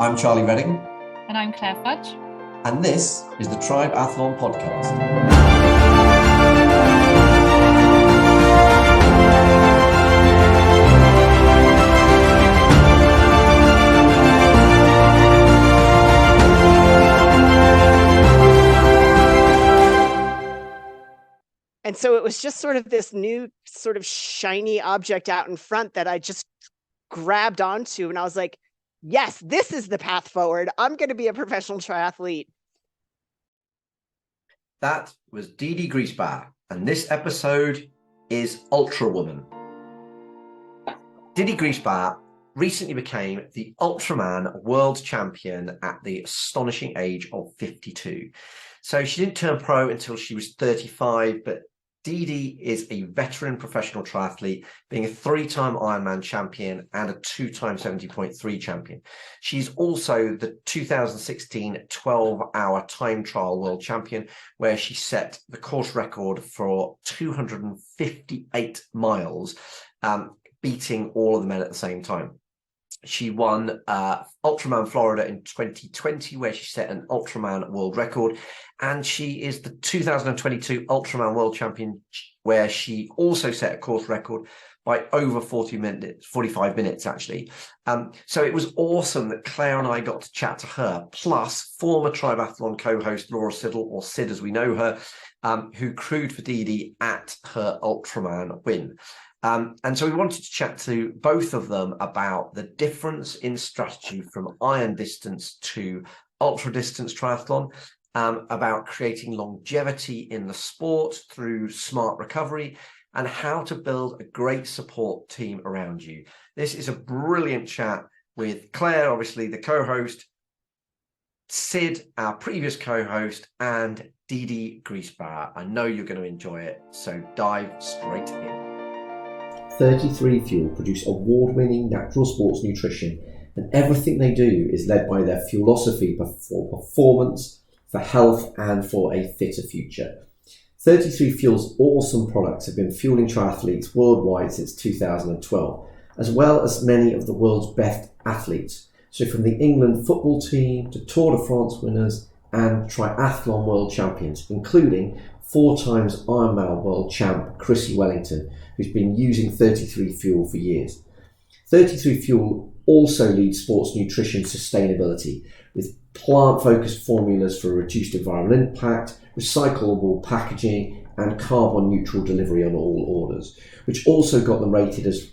I'm Charlie Redding. And I'm Claire Fudge. And this is the TRIBEathlon podcast. And so it was just sort of this new sort of shiny object out in front that I just grabbed onto. And I was like, yes, this is the path forward. I'm going to be a professional triathlete. That was Dede Griesbauer, and this episode is Ultrawoman. Dede Griesbauer recently became the Ultraman World Champion at the astonishing age of 52. So she didn't turn pro until she was 35, but Dede is a veteran professional triathlete, being a 3-time Ironman champion and a 2-time 70.3 champion. She's also the 2016 12-hour time trial world champion, where she set the course record for 258 miles, beating all of the men at the same time. She won Ultraman Florida in 2020, where she set an Ultraman World Record. And she is the 2022 Ultraman World Champion, where she also set a course record by over 45 minutes, actually. So it was awesome that Claire and I got to chat to her, plus former TRIBEathlon co-host Laura Siddall, or Sid as we know her, who crewed for Dede at her Ultraman win. And so we wanted to chat to both of them about the difference in strategy from iron distance to ultra distance triathlon, about creating longevity in the sport through smart recovery, and how to build a great support team around you. This is a brilliant chat with Claire, obviously the co-host, Sid, our previous co-host, and Dede Griesbauer. I know you're going to enjoy it, so dive straight in. 33 Fuel produce award-winning natural sports nutrition, and everything they do is led by their philosophy for performance, for health, and for a fitter future. 33 Fuel's awesome products have been fueling triathletes worldwide since 2012, as well as many of the world's best athletes. So from the England football team to Tour de France winners and triathlon world champions, including 4 times Ironman World Champ Chrissie Wellington, who's been using 33 Fuel for years. 33 Fuel also leads sports nutrition sustainability with plant-focused formulas for reduced environmental impact, recyclable packaging, and carbon-neutral delivery on all orders, which also got them rated as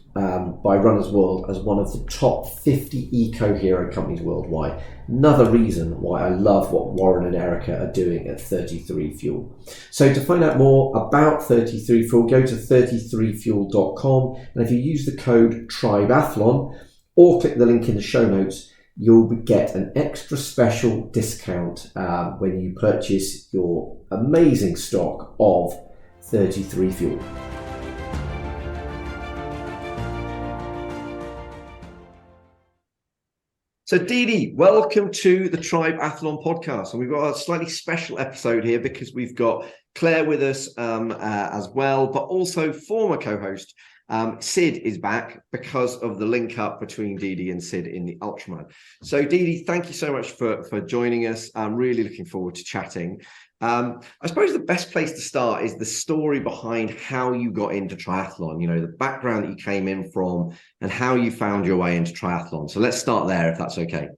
by Runners World as one of the top 50 eco-hero companies worldwide. Another reason why I love what Warren and Erica are doing at 33 Fuel. So to find out more about 33 Fuel, go to 33fuel.com, and if you use the code TRIBEathlon or click the link in the show notes, you'll get an extra special discount when you purchase your amazing stock of 33 Fuel. So Dede, welcome to the TRIBEathlon podcast. And we've got a slightly special episode here because we've got Claire with us as well, but also former co-host Sid is back because of the link up between Dede and Sid in the Ultraman. So Dede, thank you so much for joining us. I'm really looking forward to chatting. I suppose the best place to start is the story behind how you got into triathlon, you know, the background that you came in from and how you found your way into triathlon. So let's start there, if that's okay.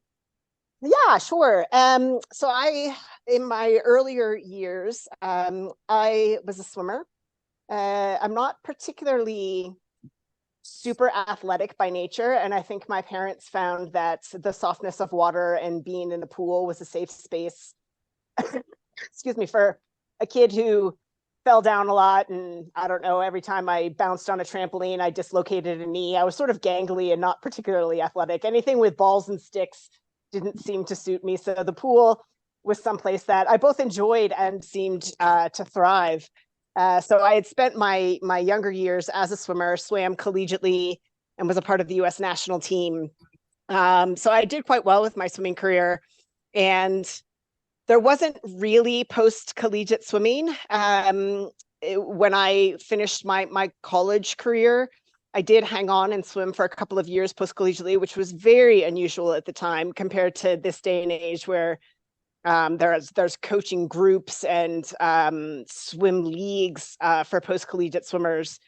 Yeah, sure. So in my earlier years, I was a swimmer. I'm not particularly super athletic by nature, and I think my parents found that the softness of water and being in the pool was a safe space excuse me, for a kid who fell down a lot. And I don't know, every time I bounced on a trampoline, I dislocated a knee. I was sort of gangly and not particularly athletic. Anything with balls and sticks didn't seem to suit me. So the pool was someplace that I both enjoyed and seemed to thrive. So I had spent my younger years as a swimmer, swam collegiately, and was a part of the U.S. national team. So I did quite well with my swimming career. And there wasn't really post-collegiate swimming. When I finished my college career, I did hang on and swim for a couple of years post-collegiately, which was very unusual at the time compared to this day and age where there's coaching groups and swim leagues for post-collegiate swimmers.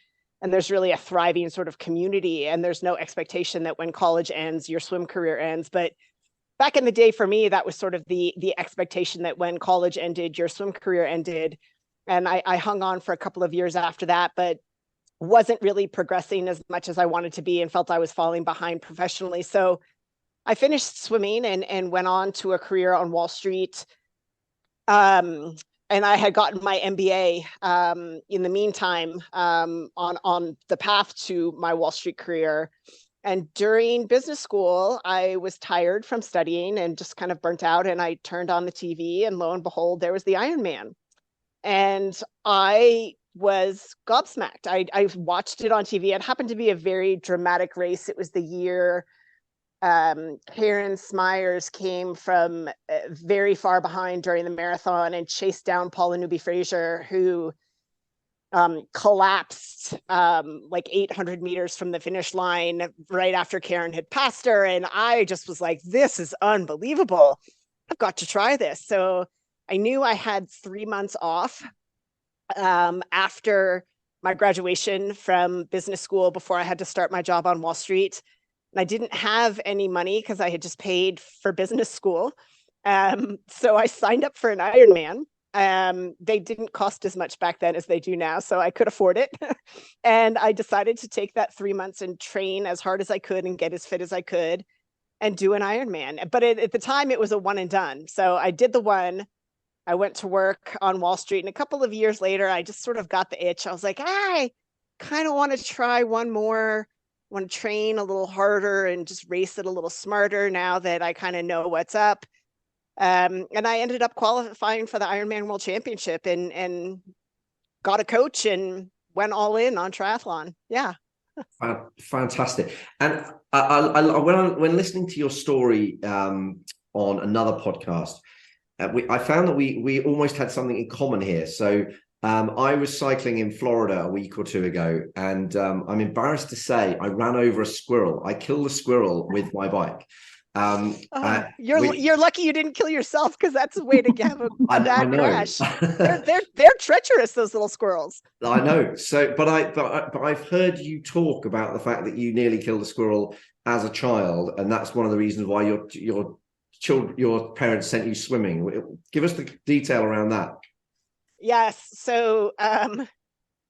And there's really a thriving sort of community, and there's no expectation that when college ends, your swim career ends. But back in the day, for me, that was sort of the expectation that when college ended, your swim career ended. And I hung on for a couple of years after that, but wasn't really progressing as much as I wanted to be and felt I was falling behind professionally. So I finished swimming and went on to a career on Wall Street. And I had gotten my MBA in the meantime on the path to my Wall Street career. And during business school, I was tired from studying and just kind of burnt out. And I turned on the TV, and lo and behold, there was the Ironman. And I was gobsmacked. I watched it on TV. It happened to be a very dramatic race. It was the year Karen Smyers came from very far behind during the marathon and chased down Paula Newby-Fraser, who collapsed like 800 meters from the finish line right after Karen had passed her. And I just was like, this is unbelievable. I've got to try this. So I knew I had 3 months off after my graduation from business school before I had to start my job on Wall Street. And I didn't have any money because I had just paid for business school. So I signed up for an Ironman. They didn't cost as much back then as they do now, so I could afford it. And I decided to take that 3 months and train as hard as I could and get as fit as I could and do an Ironman. But at the time, it was a one and done. So I did the one. I went to work on Wall Street, and a couple of years later, I just sort of got the itch. I was like, I kind of want to try one more, want to train a little harder and just race it a little smarter now that I kind of know what's up. And I ended up qualifying for the Ironman World Championship and got a coach and went all in on triathlon. Yeah. Fantastic. And when listening to your story on another podcast, I found that we almost had something in common here. So I was cycling in Florida a week or two ago, and I'm embarrassed to say I ran over a squirrel. I killed a squirrel with my bike. You're lucky you didn't kill yourself, because that's a way to have a bad crash. They're treacherous, those little squirrels. I know. So, but I've heard you talk about the fact that you nearly killed a squirrel as a child, and that's one of the reasons why your parents sent you swimming. Give us the detail around that. Yes. So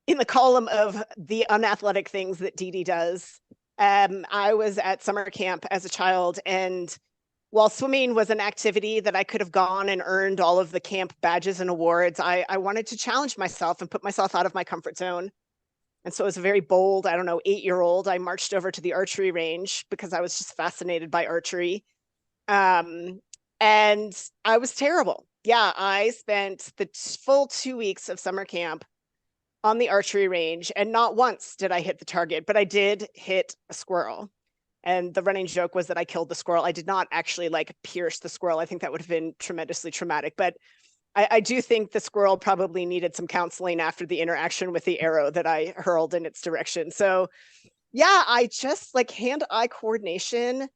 in the column of the unathletic things that Dede does, I was at summer camp as a child, and while swimming was an activity that I could have gone and earned all of the camp badges and awards, I wanted to challenge myself and put myself out of my comfort zone. And so as a very bold, 8-year-old, I marched over to the archery range because I was just fascinated by archery. And I was terrible. Yeah, I spent the full 2 weeks of summer camp on the archery range, and not once did I hit the target, but I did hit a squirrel. And the running joke was that I killed the squirrel. I did not actually pierce the squirrel. I think that would have been tremendously traumatic, but I do think the squirrel probably needed some counseling after the interaction with the arrow that I hurled in its direction. So yeah, I just hand-eye coordination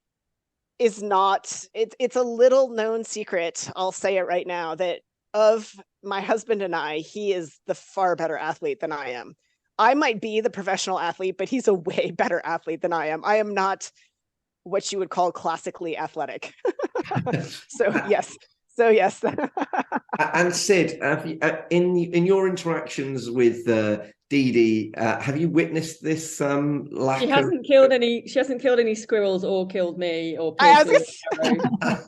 is not, it's a little known secret. I'll say it right now, that of my husband and I, he is the far better athlete than I am. I might be the professional athlete, but he's a way better athlete than I am. I am not what you would call classically athletic. So yes. And Sid, in your interactions with Dede, have you witnessed this lack? She hasn't killed any squirrels or killed me or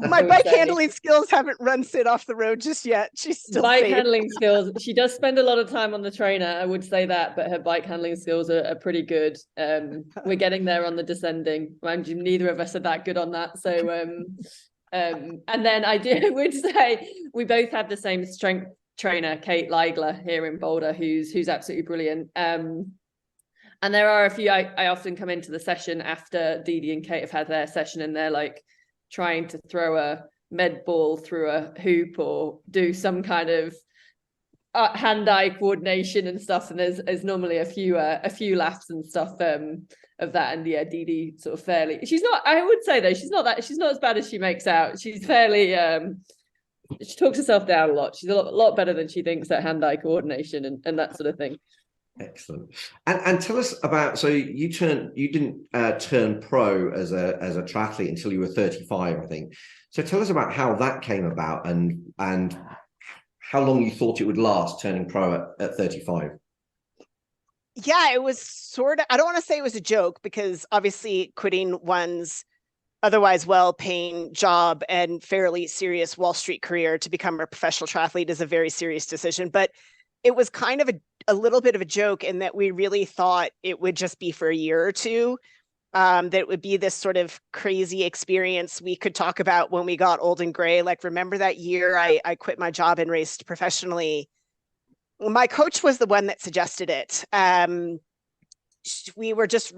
my bike handling skills haven't run Sid off the road just yet. She's still bike handling skills. She does spend a lot of time on the trainer, I would say that, but her bike handling skills are pretty good. We're getting there on the descending. Mind you, neither of us are that good on that. So and then would say we both have the same strength trainer, Kate Leigler, here in Boulder, who's absolutely brilliant. And there are a few, I often come into the session after Dede and Kate have had their session, and they're trying to throw a med ball through a hoop or do some kind of hand-eye coordination and stuff, and there's normally a few laps and stuff of that. And yeah, Dede sort of fairly, she's not, I would say though, she's not as bad as she makes out. She's fairly she talks herself down a lot. She's a lot better than she thinks at hand-eye coordination and that sort of thing. Excellent. And tell us about, so you didn't turn pro as a triathlete until you were 35, I think. So tell us about how that came about and how long you thought it would last turning pro at 35. Yeah, it was sort of, I don't want to say it was a joke, because obviously quitting one's otherwise well-paying job and fairly serious Wall Street career to become a professional triathlete is a very serious decision. But it was kind of a little bit of a joke in that we really thought it would just be for a year or two, that it would be this sort of crazy experience we could talk about when we got old and gray. Like, remember that year I quit my job and raced professionally? My coach was the one that suggested it. We were just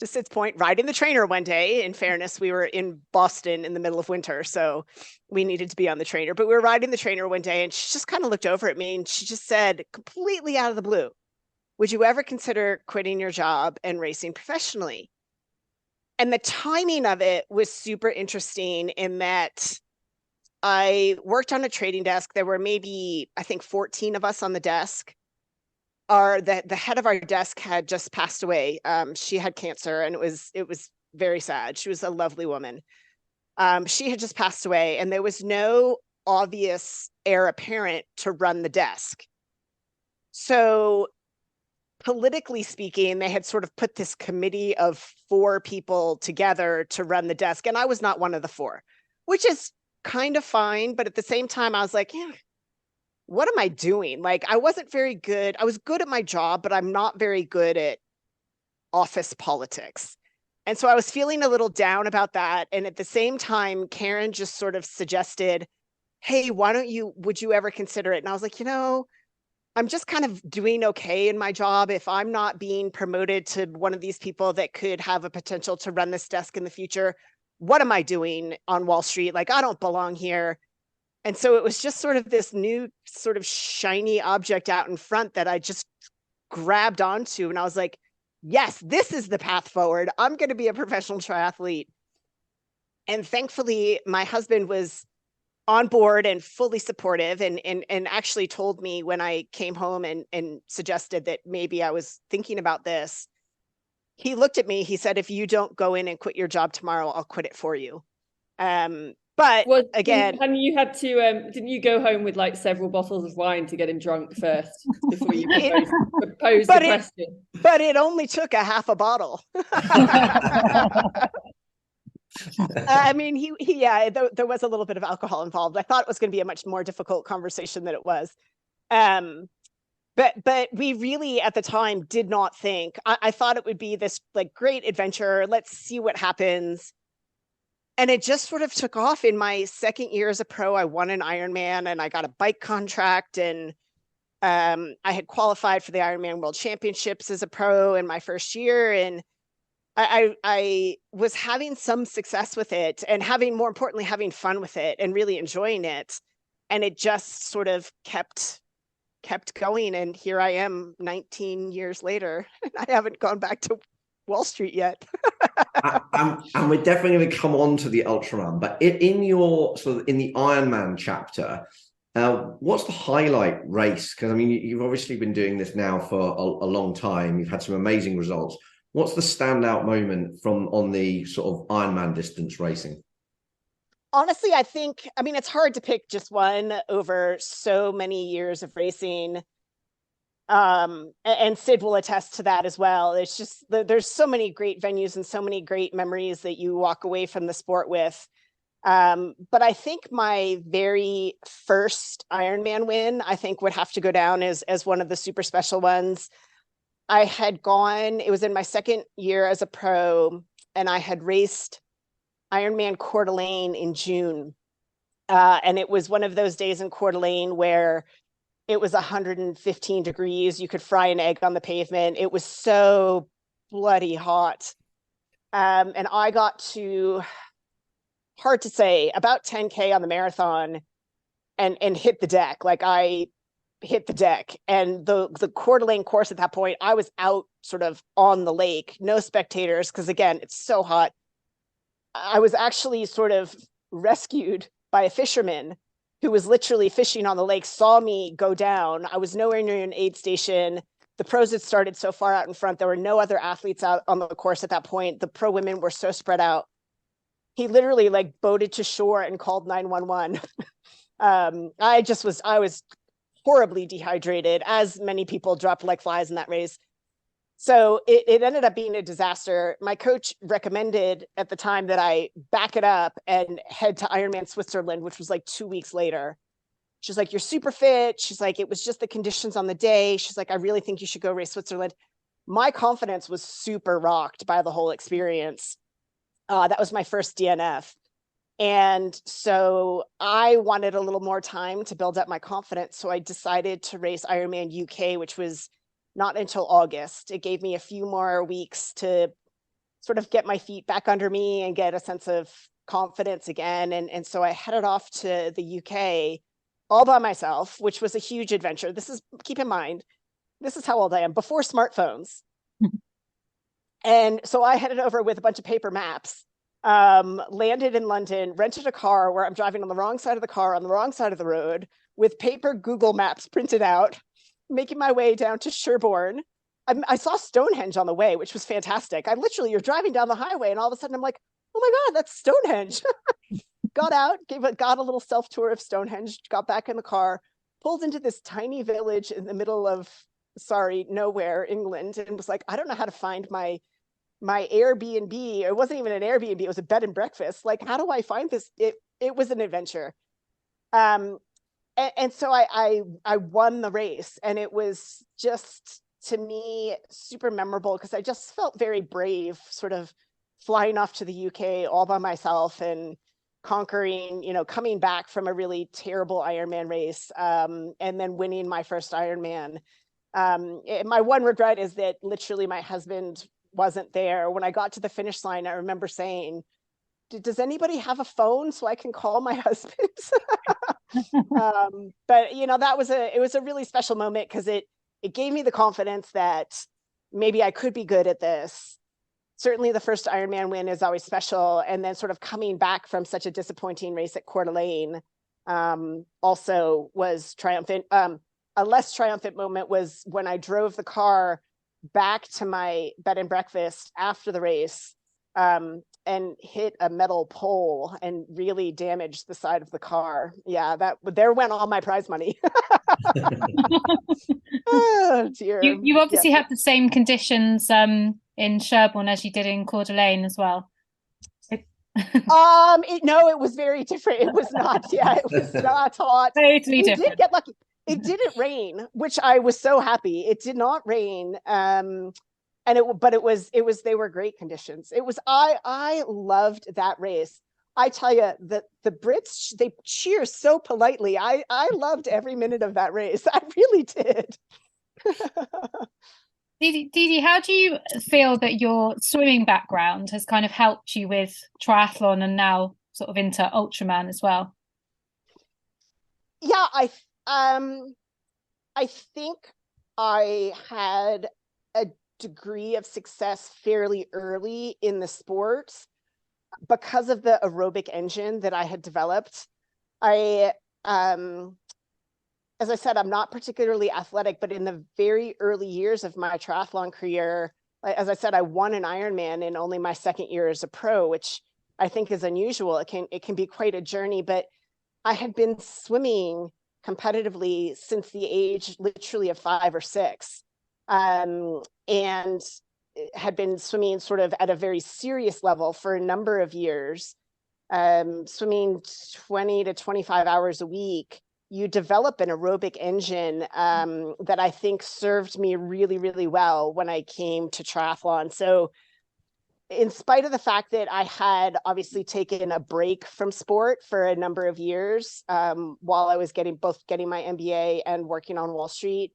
to Sid's point, riding the trainer one day. In fairness, we were in Boston in the middle of winter, so we needed to be on the trainer. But we were riding the trainer one day, and she just kind of looked over at me and she just said, completely out of the blue, would you ever consider quitting your job and racing professionally? And the timing of it was super interesting in that I worked on a trading desk. There were maybe, I think, 14 of us on the desk. The head of our desk had just passed away. She had cancer, and it was very sad. She was a lovely woman. She had just passed away, and there was no obvious heir apparent to run the desk. So politically speaking, they had sort of put this committee of 4 people together to run the desk. And I was not one of the 4, which is kind of fine. But at the same time, I was like, yeah, what am I doing? Like, I wasn't very good. I was good at my job, but I'm not very good at office politics. And so I was feeling a little down about that. And at the same time, Karen just sort of suggested, hey, would you ever consider it? And I was like, I'm just kind of doing okay in my job. If I'm not being promoted to one of these people that could have a potential to run this desk in the future, what am I doing on Wall Street? Like, I don't belong here. And so it was just sort of this new sort of shiny object out in front that I just grabbed onto. And I was like, yes, this is the path forward. I'm going to be a professional triathlete. And thankfully, my husband was on board and fully supportive, and actually told me when I came home and suggested that maybe I was thinking about this. He looked at me, he said, if you don't go in and quit your job tomorrow, I'll quit it for you. But again, you had to didn't you go home with like several bottles of wine to get him drunk first before you proposed the question? But it only took a half a bottle. I mean, there was a little bit of alcohol involved. I thought it was going to be a much more difficult conversation than it was. But we really at the time did not think, I thought it would be this like great adventure. Let's see what happens. And it just sort of took off. In my second year as a pro, I won an Ironman and I got a bike contract, and I had qualified for the Ironman World Championships as a pro in my first year. And I was having some success with it, and more importantly, having fun with it and really enjoying it. And it just sort of kept going. And here I am 19 years later, and I haven't gone back to Wall Street yet. And we're definitely going to come on to the Ultraman, but in the Ironman chapter, what's the highlight race? Because I mean, you've obviously been doing this now for a long time. You've had some amazing results. What's the standout moment on the sort of Ironman distance racing? Honestly, I mean, it's hard to pick just one over so many years of racing. And Sid will attest to that as well. It's just, there's so many great venues and so many great memories that you walk away from the sport with. But I think my very first Ironman win, I think would have to go down as one of the super special ones. It was in my second year as a pro, and I had raced Ironman Coeur d'Alene in June. And it was one of those days in Coeur d'Alene where it was 115 degrees. You could fry an egg on the pavement. It was so bloody hot. And I got to, hard to say, about 10K on the marathon and hit the deck. Like I hit the deck. And the Coeur d'Alene course at that point, I was out sort of on the lake, no spectators, because again, it's so hot. I was actually sort of rescued by a fisherman who was literally fishing on the lake, saw me go down. I was nowhere near an aid station. The pros had started so far out in front. There were no other athletes out on the course at that point. The pro women were so spread out. He literally like boated to shore and called 911. I was horribly dehydrated, as many people dropped like flies in that race. So it ended up being a disaster. My coach recommended at the time that I back it up and head to Ironman Switzerland, which was like 2 weeks later. She's like, you're super fit. She's like, it was just the conditions on the day. She's like, I really think you should go race Switzerland. My confidence was super rocked by the whole experience. That was my first DNF. And so I wanted a little more time to build up my confidence. So I decided to race Ironman UK, which was not until August. It gave me a few more weeks to sort of get my feet back under me and get a sense of confidence again. And so I headed off to the UK all by myself, which was a huge adventure. Keep in mind, this is how old I am, before smartphones. And so I headed over with a bunch of paper maps, landed in London, rented a car where I'm driving on the wrong side of the car, on the wrong side of the road, with paper Google Maps printed out, making my way down to Sherborne. I saw Stonehenge on the way, which was fantastic. You're driving down the highway and all of a sudden I'm like, oh my God, that's Stonehenge. Got out, got a little self-tour of Stonehenge, got back in the car, pulled into this tiny village in the middle of, nowhere, England, and was like, I don't know how to find my Airbnb. It wasn't even an Airbnb, it was a bed and breakfast. Like, how do I find this? It was an adventure. And so I won the race, and it was just, to me, super memorable because I just felt very brave, sort of flying off to the UK all by myself and conquering, coming back from a really terrible Ironman race, and then winning my first Ironman. My one regret is that literally my husband wasn't there. When I got to the finish line, I remember saying, does anybody have a phone so I can call my husband? But it was a really special moment because it gave me the confidence that maybe I could be good at this. Certainly the first Ironman win is always special. And then sort of coming back from such a disappointing race at Coeur d'Alene also was triumphant. A less triumphant moment was when I drove the car back to my bed and breakfast after the race, and hit a metal pole and really damaged the side of the car. Yeah, there went all my prize money. Oh dear. You obviously have the same conditions in Sherborne as you did in Coeur d'Alene as well. No, it was very different. It was not. Yeah, it was not hot. Totally different. We did get lucky. It didn't rain, which I was so happy. It did not rain. But they were great conditions. I loved that race. I tell you that the Brits, they cheer so politely. I loved every minute of that race. I really did. Dede, how do you feel that your swimming background has kind of helped you with triathlon and now sort of into Ultraman as well? Yeah, I think I had a degree of success fairly early in the sport because of the aerobic engine that I had developed. As I said, I'm not particularly athletic, but in the very early years of my triathlon career, as I said, I won an Ironman in only my second year as a pro, which I think is unusual. It can be quite a journey, but I had been swimming competitively since the age literally of 5 or 6. And had been swimming sort of at a very serious level for a number of years, swimming 20 to 25 hours a week. You develop an aerobic engine that I think served me really, really well when I came to triathlon. So in spite of the fact that I had obviously taken a break from sport for a number of years while I was getting my MBA and working on Wall Street,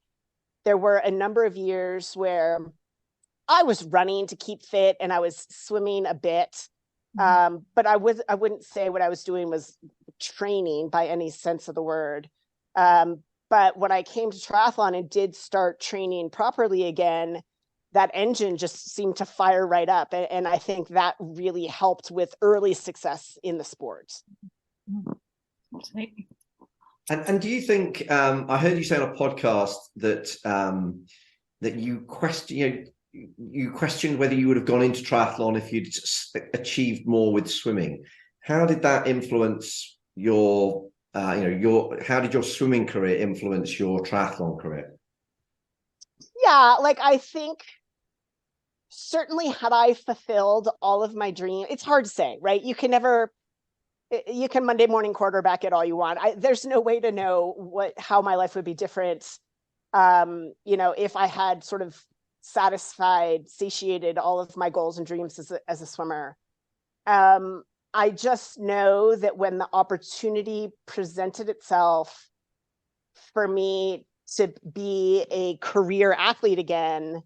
there were a number of years where I was running to keep fit and I was swimming a bit. But I wouldn't say what I was doing was training by any sense of the word. But But when I came to triathlon and did start training properly again, that engine just seemed to fire right up. And I think that really helped with early success in the sport. Absolutely. And do you think, I heard you say on a podcast that that you questioned whether you would have gone into triathlon if you'd achieved more with swimming. How did that influence your, how did your swimming career influence your triathlon career? Yeah, like I think certainly had I fulfilled all of my dreams, it's hard to say, right? You can Monday morning quarterback it all you want. There's no way to know how my life would be different. If I had sort of satiated all of my goals and dreams as a swimmer. I just know that when the opportunity presented itself for me to be a career athlete again,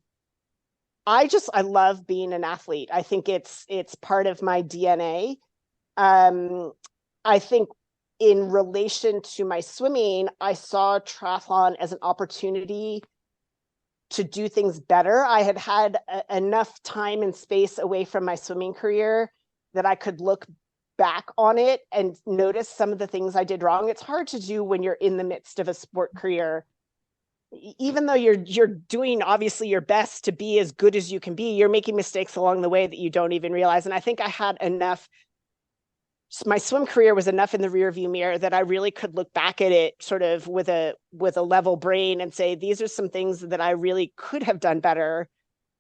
I love being an athlete. I think it's part of my DNA. I think in relation to my swimming, I saw triathlon as an opportunity to do things better. I had enough time and space away from my swimming career that I could look back on it and notice some of the things I did wrong. It's hard to do when you're in the midst of a sport career. Even though you're doing obviously your best to be as good as you can be, you're making mistakes along the way that you don't even realize. And I think I had enough, my swim career was enough in the rearview mirror that I really could look back at it sort of with a level brain and say, these are some things that I really could have done better.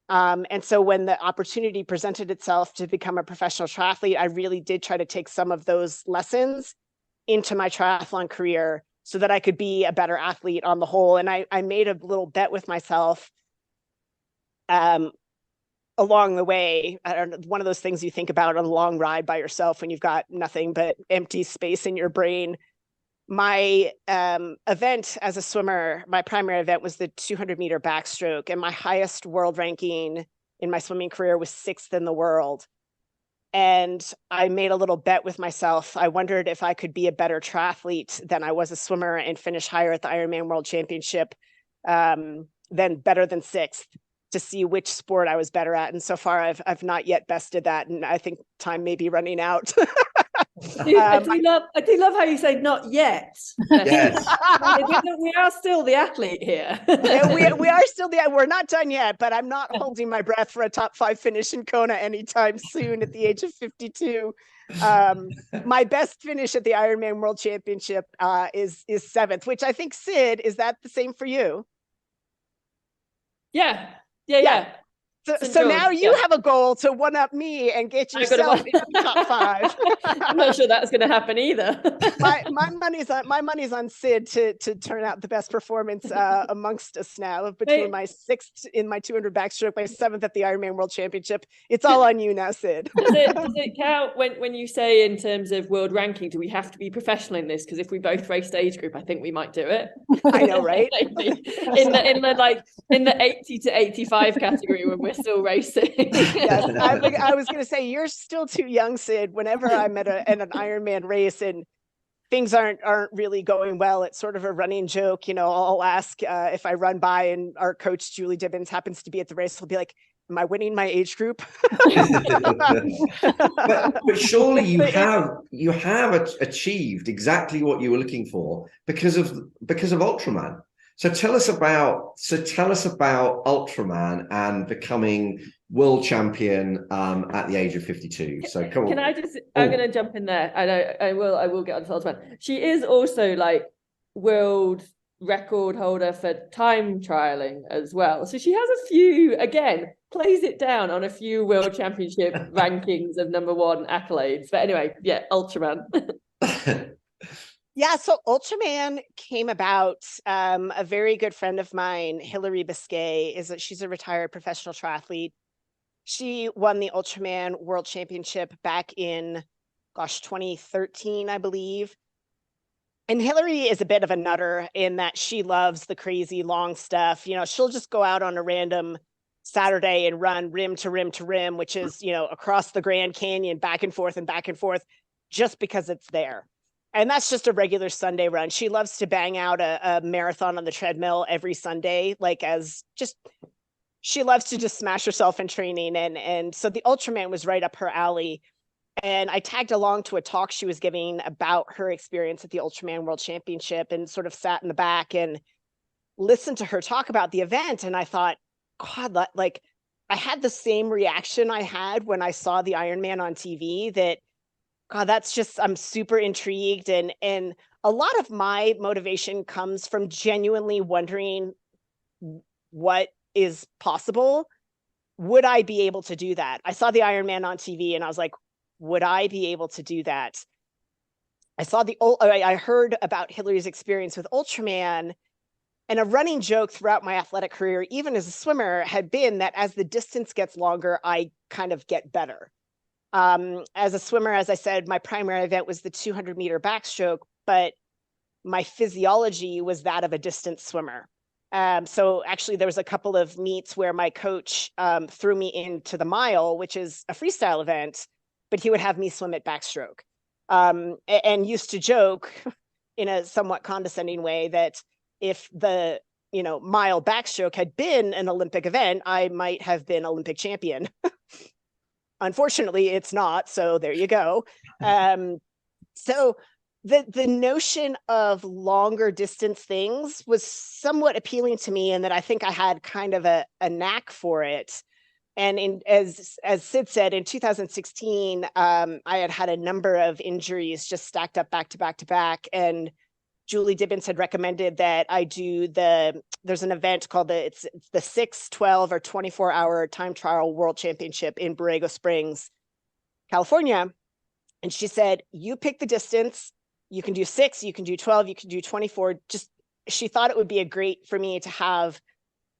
And so when the opportunity presented itself to become a professional triathlete, I really did try to take some of those lessons into my triathlon career so that I could be a better athlete on the whole. And I made a little bet with myself along the way. I don't know, one of those things you think about on a long ride by yourself when you've got nothing but empty space in your brain. My event as a swimmer, my primary event was the 200-meter backstroke, and my highest world ranking in my swimming career was 6th in the world. And I made a little bet with myself. I wondered if I could be a better triathlete than I was a swimmer and finish higher at the Ironman World Championship than better than 6th, to see which sport I was better at. And so far, I've not yet bested that, and I think time may be running out. I do love how you say not yet. Yes. We are still the athlete here. Yeah, we are still we're not done yet, but I'm not holding my breath for a top 5 finish in Kona anytime soon at the age of 52. My best finish at the Ironman World Championship is 7th, which I think, Sid, is that the same for you? Yeah. So now you have a goal to one up me and get yourself in the top 5. I'm not sure that's going to happen either. my money's on Sid to turn out the best performance amongst us now, between my 6th in my 200 backstroke, my 7th at the Ironman World Championship. It's all on you now, Sid. Does it count when you say in terms of world ranking? Do we have to be professional in this? Because if we both raced age group, I think we might do it. I know, right? in the 80 to 85 category when we're still racing. Yes, I was going to say, you're still too young, Sid. Whenever I'm at an Ironman race and things aren't really going well, it's sort of a running joke. I'll ask if I run by and our coach Julie Dibbins happens to be at the race, he'll be like, am I winning my age group? but surely you have achieved exactly what you were looking for because of Ultraman. So tell us about Ultraman and becoming world champion at the age of 52. So come on. Can I just? I'm going to jump in there. I will get on to Ultraman. She is also like world record holder for time trialing as well. So she has a few, again, plays it down on a few world championship rankings of #1 accolades. But anyway, yeah, Ultraman. Yeah, so Ultraman came about. A very good friend of mine, Hillary Biscay, she's a retired professional triathlete. She won the Ultraman World Championship back in, 2013, I believe. And Hillary is a bit of a nutter in that she loves the crazy long stuff. She'll just go out on a random Saturday and run rim to rim to rim, which is, across the Grand Canyon, back and forth, just because it's there. And that's just a regular Sunday run. She loves to bang out a marathon on the treadmill every Sunday, like she loves to just smash herself in training. And so the Ultraman was right up her alley. And I tagged along to a talk she was giving about her experience at the Ultraman World Championship and sort of sat in the back and listened to her talk about the event. And I thought, God, like I had the same reaction I had when I saw the Ironman on TV, that, God, that's just, I'm super intrigued. And a lot of my motivation comes from genuinely wondering what is possible. Would I be able to do that? I saw the Ironman on TV and I was like, would I be able to do that? I heard about Hillary's experience with Ultraman, and a running joke throughout my athletic career, even as a swimmer, had been that as the distance gets longer, I kind of get better. As a swimmer, as I said, my primary event was the 200-meter backstroke, but my physiology was that of a distance swimmer. So actually there was a couple of meets where my coach threw me into the mile, which is a freestyle event, but he would have me swim at backstroke, and used to joke in a somewhat condescending way that if the mile backstroke had been an Olympic event, I might have been Olympic champion. Unfortunately, it's not. So there you go. So the notion of longer distance things was somewhat appealing to me, and that I think I had kind of a knack for it. And as Sid said, in 2016, I had a number of injuries just stacked up back to back to back. And Julie Dibbins had recommended that I do there's an event called it's the 6, 12, or 24-hour time trial world championship in Borrego Springs, California. And she said, you pick the distance. You can do 6, you can do 12, you can do 24. She thought it would be great for me to have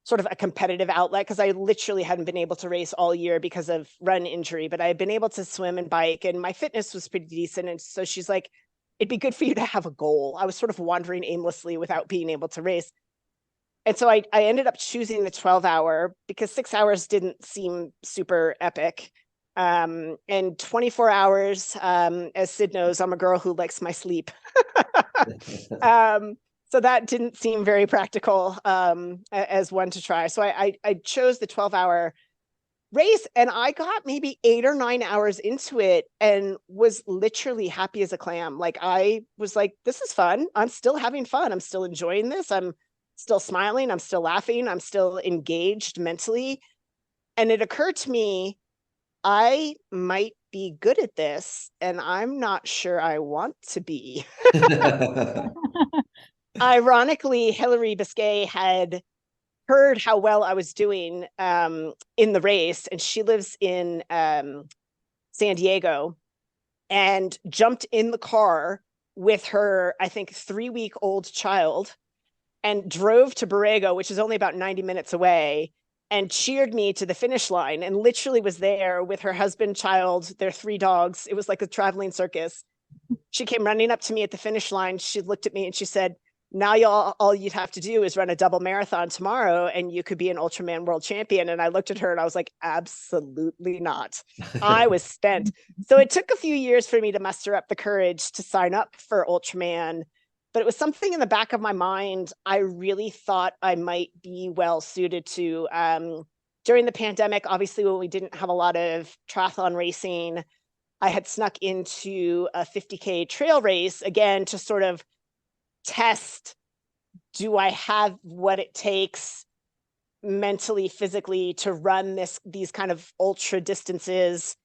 sort of a competitive outlet, because I literally hadn't been able to race all year because of run injury, but I had been able to swim and bike, and my fitness was pretty decent. And so she's like, it'd be good for you to have a goal. I was sort of wandering aimlessly without being able to race. And so I ended up choosing the 12-hour because 6 hours didn't seem super epic. And 24 hours, as Sid knows, I'm a girl who likes my sleep. So that didn't seem very practical as one to try. So I chose the 12-hour race, and I got maybe 8 or 9 hours into it and was literally happy as a clam. Like, I was like, this is fun. I'm still having fun. I'm still enjoying this. I'm still smiling. I'm still laughing. I'm still engaged mentally. And it occurred to me, I might be good at this, and I'm not sure I want to be. Ironically, Hillary Biscay had heard how well I was doing in the race, and she lives in San Diego, and jumped in the car with her, I think, 3-week-old child, and drove to Borrego, which is only about 90 minutes away, and cheered me to the finish line, and literally was there with her husband, child, their 3 dogs. It was like a traveling circus. She came running up to me at the finish line. She looked at me and she said, now all you'd have to do is run a double marathon tomorrow and you could be an Ultraman World Champion. And I looked at her and I was like, absolutely not. I was spent. So it took a few years for me to muster up the courage to sign up for Ultraman, but it was something in the back of my mind I really thought I might be well suited to. During the pandemic, obviously, when we didn't have a lot of triathlon racing, I had snuck into a 50K trail race, again, to sort of test, do I have what it takes mentally, physically to run these kind of ultra distances?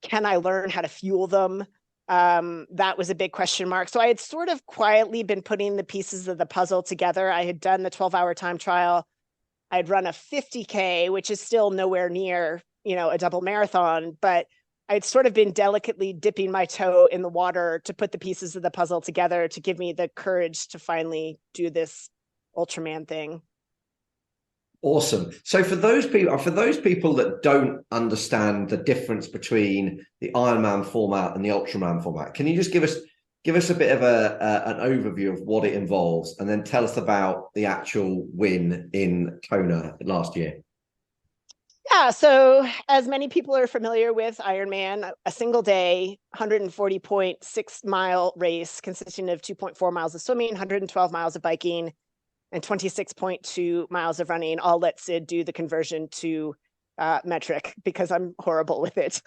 Can I learn how to fuel them? That was a big question mark. So I had sort of quietly been putting the pieces of the puzzle together. I had done the 12-hour time trial. I'd run a 50K, which is still nowhere near, a double marathon, but I'd sort of been delicately dipping my toe in the water to put the pieces of the puzzle together to give me the courage to finally do this Ultraman thing. Awesome. So for those people that don't understand the difference between the Ironman format and the Ultraman format, can you just give us a bit of an overview of what it involves, and then tell us about the actual win in Kona last year? Yeah, so as many people are familiar with Ironman, a single day, 140.6 mile race consisting of 2.4 miles of swimming, 112 miles of biking, and 26.2 miles of running. I'll let Sid do the conversion to metric because I'm horrible with it.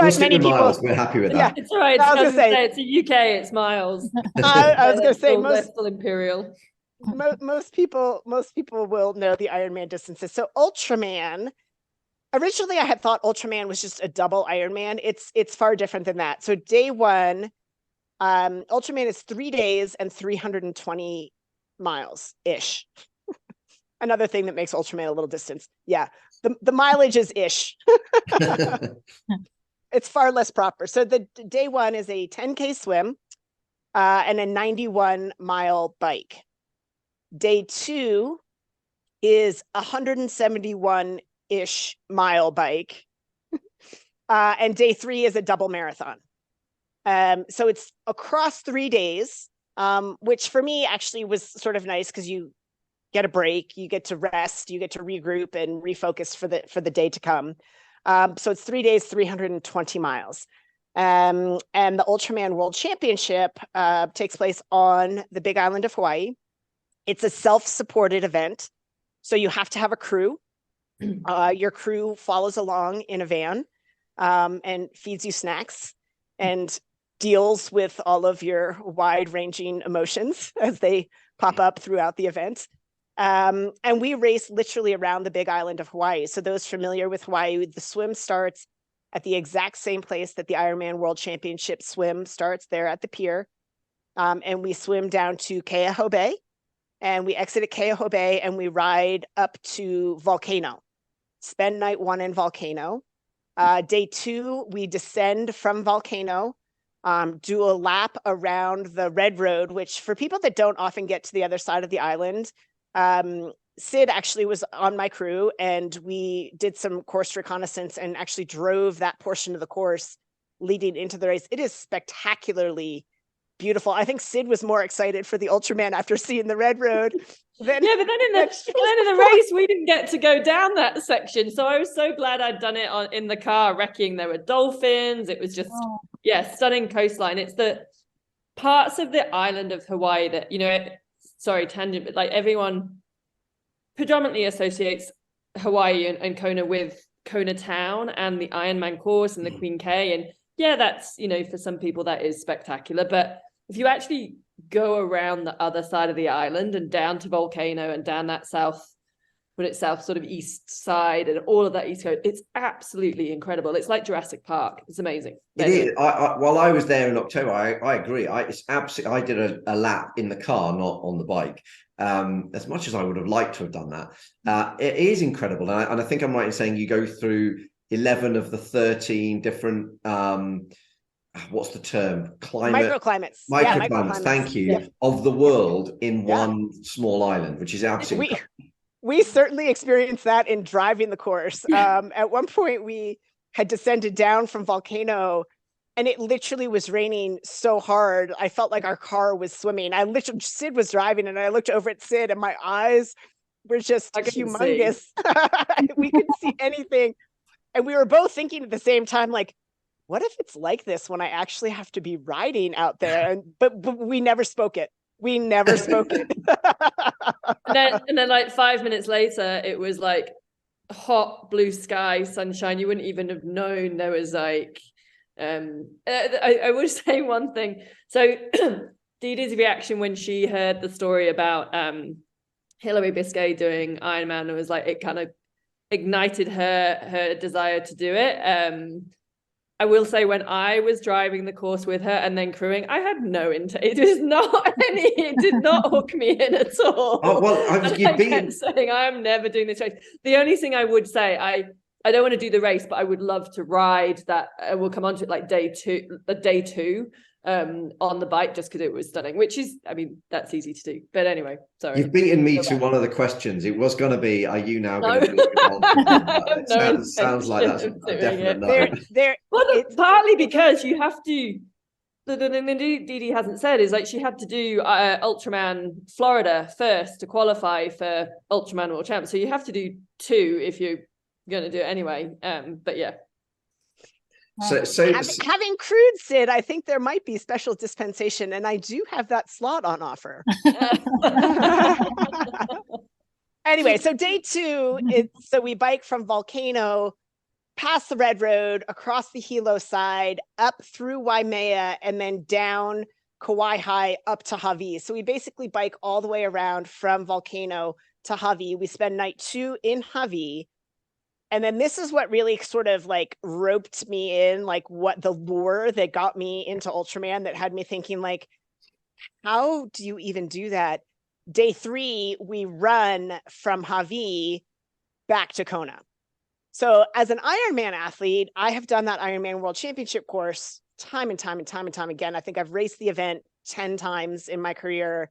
We'll stick with miles. We're happy with that. Yeah, it's all right. I was gonna say it's a UK, it's miles. I was gonna say most still imperial. Most people will know the Ironman distances. So Ultraman, originally I had thought Ultraman was just a double Ironman. It's far different than that. So day one, Ultraman is 3 days and 320 miles ish. Another thing that makes Ultraman a little distance. Yeah, the mileage is ish. It's far less proper. So the day one is a 10K swim and a 91-mile bike. Day two is 171-ish mile bike. And day three is a double marathon. So it's across 3 days, which for me actually was sort of nice because you get a break, you get to rest, you get to regroup and refocus for the day to come. So it's 3 days, 320 miles. And the Ultraman World Championship takes place on the Big Island of Hawaii. It's a self-supported event. So you have to have a crew. Your crew follows along in a van and feeds you snacks and deals with all of your wide-ranging emotions as they pop up throughout the event. And we race literally around the Big Island of Hawaii. So those familiar with Hawaii, the swim starts at the exact same place that the Ironman World Championship swim starts, there at the pier. And we swim down to Keauhou Bay, and we exit at Keauhou Bay, and we ride up to Volcano. Spend night one in Volcano. Day two, we descend from Volcano, do a lap around the Red Road, which for people that don't often get to the other side of the island, Sid actually was on my crew, and we did some course reconnaissance and actually drove that portion of the course leading into the race. It is spectacularly beautiful. I think Sid was more excited for the Ultraman after seeing the Red Road than but then in the race we didn't get to go down that section, so I was so glad I'd done it in the car wrecking. There were dolphins. It was just stunning coastline. It's the parts of the island of Hawaii that, sorry, tangent, but like everyone predominantly associates Hawaii and Kona with Kona town and the Ironman course and the Queen K. And yeah, that's, for some people that is spectacular. But if you actually go around the other side of the island and down to Volcano and down that south sort of east side and all of that east coast, it's absolutely incredible. It's like Jurassic Park. It's amazing. It is. While I was there in October, I agree. It's absolutely. I did a lap in the car, not on the bike. As much as I would have liked to have done that, it is incredible. And I think I'm right in saying you go through 11 of the 13 different. What's the term? Microclimates. Microclimates. Thank you. Of the world in one small island, which is absolutely. We certainly experienced that in driving the course. At one point, we had descended down from Volcano, and it literally was raining so hard. I felt like our car was swimming. Sid was driving, and I looked over at Sid, and my eyes were just humongous. We couldn't see anything. And we were both thinking at the same time, like, what if it's like this when I actually have to be riding out there? But we never spoke it. We never spoke it. and then like 5 minutes later, it was like hot blue sky, sunshine. You wouldn't even have known there was like, I would say one thing. So Dede's reaction when she heard the story about Hilary Biscay doing Ironman, it was like, it kind of ignited her desire to do it. I will say when I was driving the course with her and then crewing, I had no intent. It did not hook me in at all. Oh, well, I kept saying, I am never doing this race. The only thing I would say, I don't want to do the race, but I would love to ride that. We'll come on to it like day two on the bike, just because it was stunning, which is, that's easy to do. But anyway, sorry. You've beaten me to one of the questions. It was going to be, are you now going to do it? Sounds like that's a definite no. Partly because you have to, the thing Dede hasn't said is like she had to do Ultraman Florida first to qualify for Ultraman World Champion. So you have to do two if you going to do it anyway. But yeah. Having crewed Sid, I think there might be special dispensation, and I do have that slot on offer. Anyway, so day 2, so we bike from Volcano, past the Red Road, across the Hilo side, up through Waimea, and then down Kauai High up to Hawaii. So we basically bike all the way around from Volcano to Hawaii. We spend night 2 in Hawaii. And then this is what really sort of like roped me in, like what the lure that got me into Ultraman, that had me thinking like, how do you even do that? Day 3, we run from Hawaii back to Kona. So as an Ironman athlete, I have done that Ironman World Championship course time and time again. I think I've raced the event 10 times in my career,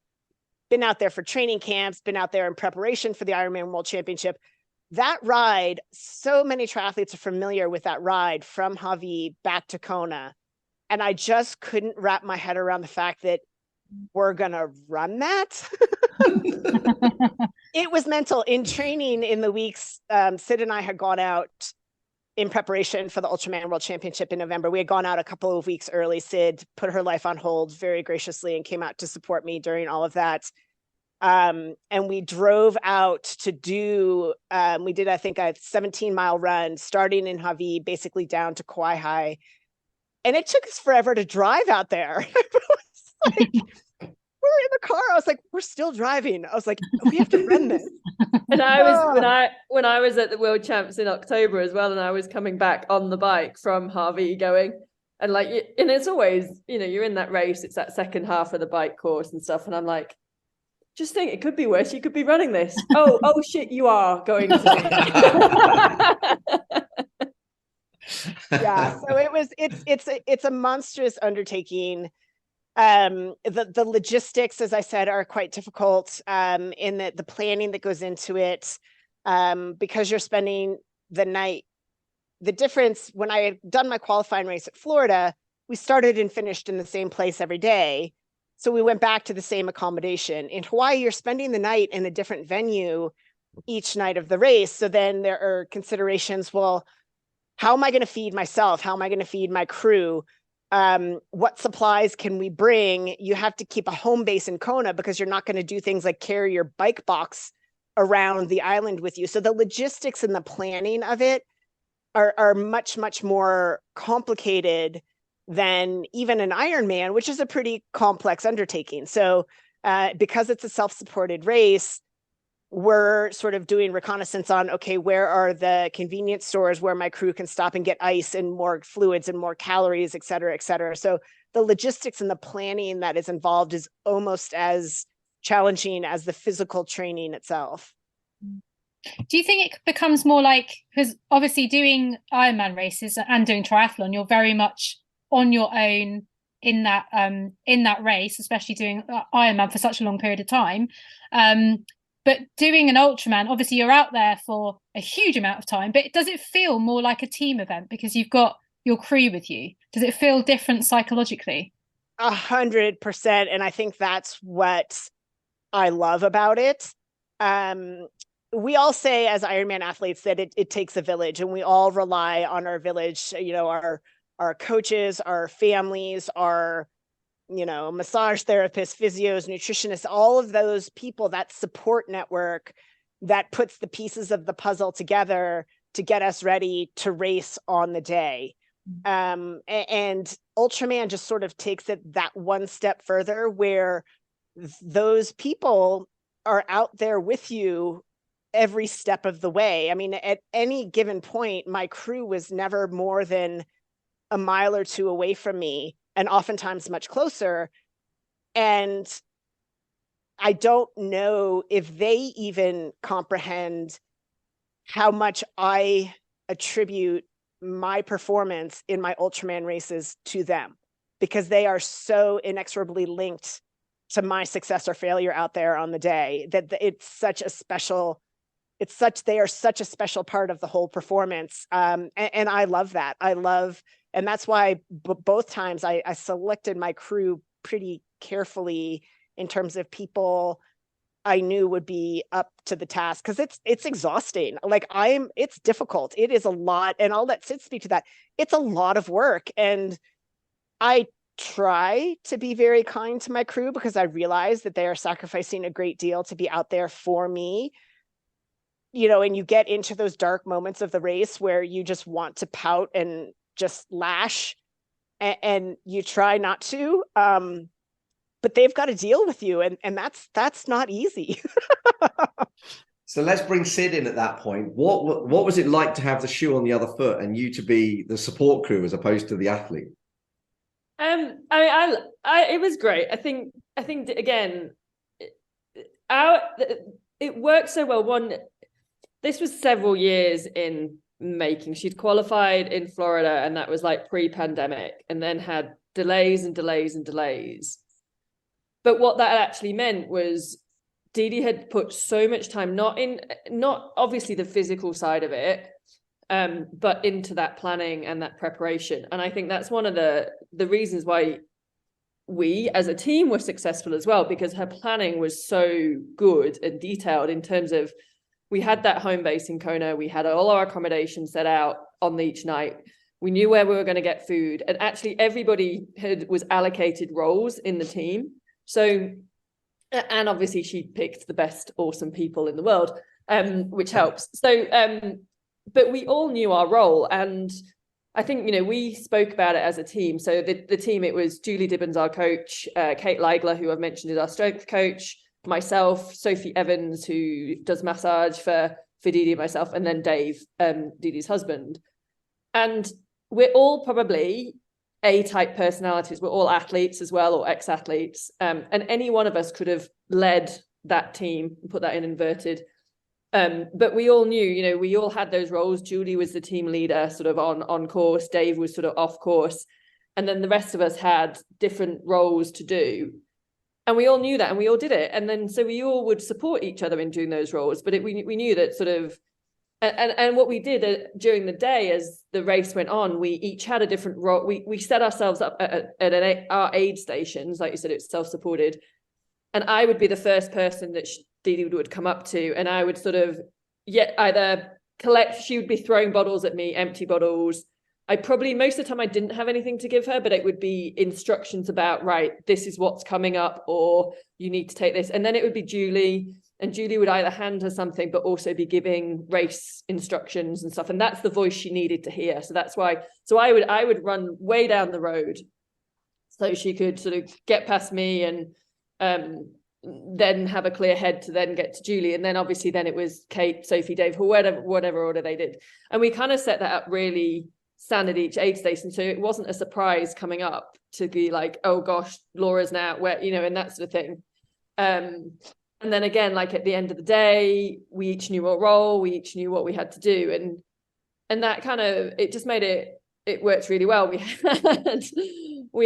been out there for training camps, been out there in preparation for the Ironman World Championship. That ride, so many triathletes are familiar with that ride from Hawaii back to Kona. And I just couldn't wrap my head around the fact that we're going to run that. It was mental. In training in the weeks, Sid and I had gone out in preparation for the Ultraman World Championship in November. We had gone out a couple of weeks early. Sid put her life on hold very graciously and came out to support me during all of that. And we drove out to do, we did, I think, a 17-mile run starting in Hawaii, basically down to Kauai High. And it took us forever to drive out there. Like, we were in the car. I was like, we're still driving. I was like, we have to run this. And I was when I was at the World Champs in October as well, and I was coming back on the bike from Hawaii going, and like, and it's always, you know, you're in that race, it's that second half of the bike course and stuff, and I'm like, just think it could be worse. You could be running this. Oh shit, you are going to. Yeah, so it's a monstrous undertaking. The logistics, as I said, are quite difficult in the planning that goes into it, because you're spending the night. The difference, when I had done my qualifying race at Florida, we started and finished in the same place every day. So we went back to the same accommodation. In Hawaii, you're spending the night in a different venue each night of the race. So then there are considerations, well, how am I going to feed myself? How am I going to feed my crew? What supplies can we bring? You have to keep a home base in Kona because you're not going to do things like carry your bike box around the island with you. So the logistics and the planning of it are much, much more complicated than even an Ironman, which is a pretty complex undertaking. So because it's a self-supported race, we're sort of doing reconnaissance on, okay, where are the convenience stores where my crew can stop and get ice and more fluids and more calories, et cetera, et cetera. So the logistics and the planning that is involved is almost as challenging as the physical training itself. Do you think it becomes more like, because obviously doing Ironman races and doing triathlon, you're very much on your own in that race, especially doing Ironman for such a long period of time. But doing an Ultraman, obviously you're out there for a huge amount of time, but does it feel more like a team event because you've got your crew with you? Does it feel different psychologically? 100%. And I think that's what I love about it. We all say as Ironman athletes that it takes a village, and we all rely on our village, you know, our coaches, our families, our, you know, massage therapists, physios, nutritionists, all of those people, that support network that puts the pieces of the puzzle together to get us ready to race on the day. And Ultraman just sort of takes it that one step further, where those people are out there with you every step of the way. I mean, at any given point, my crew was never more than a mile or two away from me, and oftentimes much closer. And I don't know if they even comprehend how much I attribute my performance in my Ultraman races to them, because they are so inexorably linked to my success or failure out there on the day, that it's such a special, they are such a special part of the whole performance. And I love that. And that's why both times I selected my crew pretty carefully in terms of people I knew would be up to the task, because it's exhausting. Like it's difficult. It is a lot, and I'll let Sid speak to that. It's a lot of work, and I try to be very kind to my crew because I realize that they are sacrificing a great deal to be out there for me. You know, and you get into those dark moments of the race where you just want to pout and just lash, and you try not to. But they've got to deal with you, and that's not easy. So let's bring Sid in at that point. What was it like to have the shoe on the other foot and you to be the support crew as opposed to the athlete? It was great. I think again, it worked so well. This was several years in making. She'd qualified in Florida, and that was like pre-pandemic, and then had delays and delays and delays. But what that actually meant was Dede had put so much time, not obviously the physical side of it, but into that planning and that preparation. And I think that's one of the reasons why we as a team were successful as well, because her planning was so good and detailed in terms of, we had that home base in Kona, we had all our accommodation set out on each night, we knew where we were going to get food, and actually everybody was allocated roles in the team. So, and obviously she picked the best awesome people in the world, which helps. So, but we all knew our role, and I think, you know, we spoke about it as a team. So the team, it was Julie Dibbins, our coach, Kate Leigler, who I've mentioned is our strength coach, myself, Sophie Evans, who does massage for Dede and myself, and then Dave, Dede's husband. And we're all probably A-type personalities. We're all athletes as well, or ex-athletes. And any one of us could have led that team, put that in inverted. But we all knew, you know, we all had those roles. Julie was the team leader, sort of on course. Dave was sort of off course. And then the rest of us had different roles to do. And we all knew that, and we all did it. And then, so we all would support each other in doing those roles. But we knew that sort of, and what we did during the day as the race went on, we each had a different role. We set ourselves up at our aid stations. Like you said, it's self-supported. And I would be the first person that Dede would come up to, and I would sort of either collect, she would be throwing bottles at me, empty bottles. I probably, most of the time I didn't have anything to give her, but it would be instructions about, right, this is what's coming up, or you need to take this. And then it would be Julie, and Julie would either hand her something, but also be giving race instructions and stuff. And that's the voice she needed to hear. So that's why, so I would run way down the road so she could sort of get past me, and then have a clear head to then get to Julie. And then obviously then it was Kate, Sophie, Dave, or whatever order they did. And we kind of set that up really standard each aid station. So it wasn't a surprise coming up to be like, oh gosh, Laura's now where, you know, and that sort of thing. And then again, like at the end of the day, we each knew our role, we each knew what we had to do. And that kind of, it just made it worked really well. We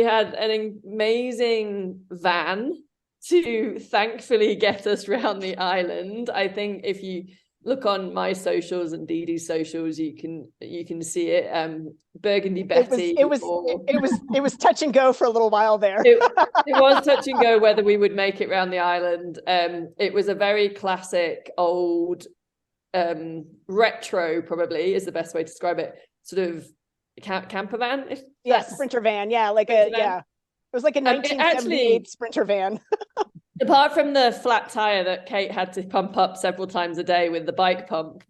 had an amazing van to thankfully get us around the island. I think if you look on my socials and Dede's socials, you can see it. Burgundy Betty. It was touch and go for a little while there. It was touch and go whether we would make it around the island. It was a very classic old retro, probably is the best way to describe it. Sort of camper van. Sprinter van. Yeah, like a van. It was like a 1978 Sprinter van. Apart from the flat tire that Kate had to pump up several times a day with the bike pump,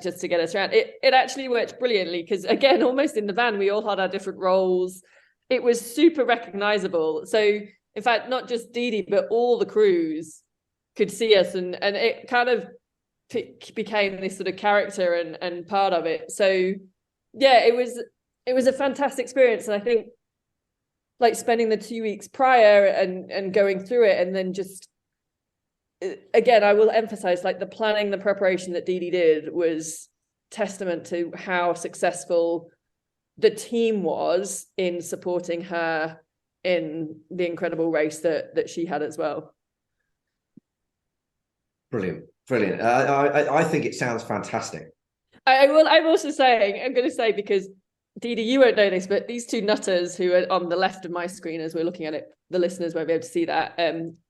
just to get us around, it actually worked brilliantly, because again, almost in the van, we all had our different roles. It was super recognizable. So in fact, not just Dede, but all the crews could see us, and it kind of became this sort of character and part of it. So yeah, it was a fantastic experience. And I think, like, spending the 2 weeks prior and going through it, and then just, again, I will emphasize, like, the planning, the preparation that Dede did was testament to how successful the team was in supporting her in the incredible race that she had as well. Brilliant. I think it sounds fantastic. I'm also saying, I'm going to say, because Dede, you won't know this, but these two nutters who are on the left of my screen as we're looking at it, the listeners won't be able to see that,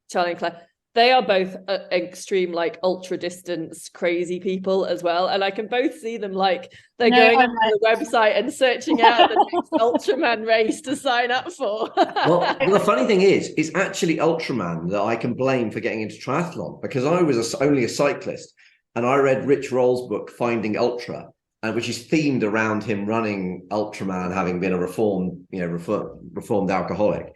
Charlie and Claire, they are both extreme, like ultra distance crazy people as well, and I can both see them like they're going on the website and searching out the next Ultraman race to sign up for. Well, the funny thing is, it's actually Ultraman that I can blame for getting into triathlon, because I was only a cyclist, and I read Rich Roll's book Finding Ultra, which is themed around him running Ultraman, having been a reformed alcoholic,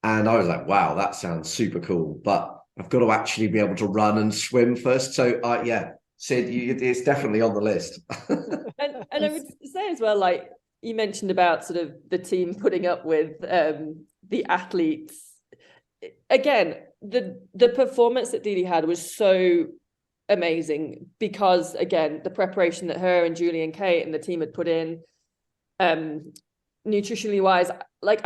and I was like, wow, that sounds super cool, but I've got to actually be able to run and swim first. So yeah, Sid, it's definitely on the list. and I would say as well, like you mentioned about sort of the team putting up with the athletes. Again, the performance that Dede had was so amazing because, again, the preparation that her and Julie and Kate and the team had put in, nutritionally wise, like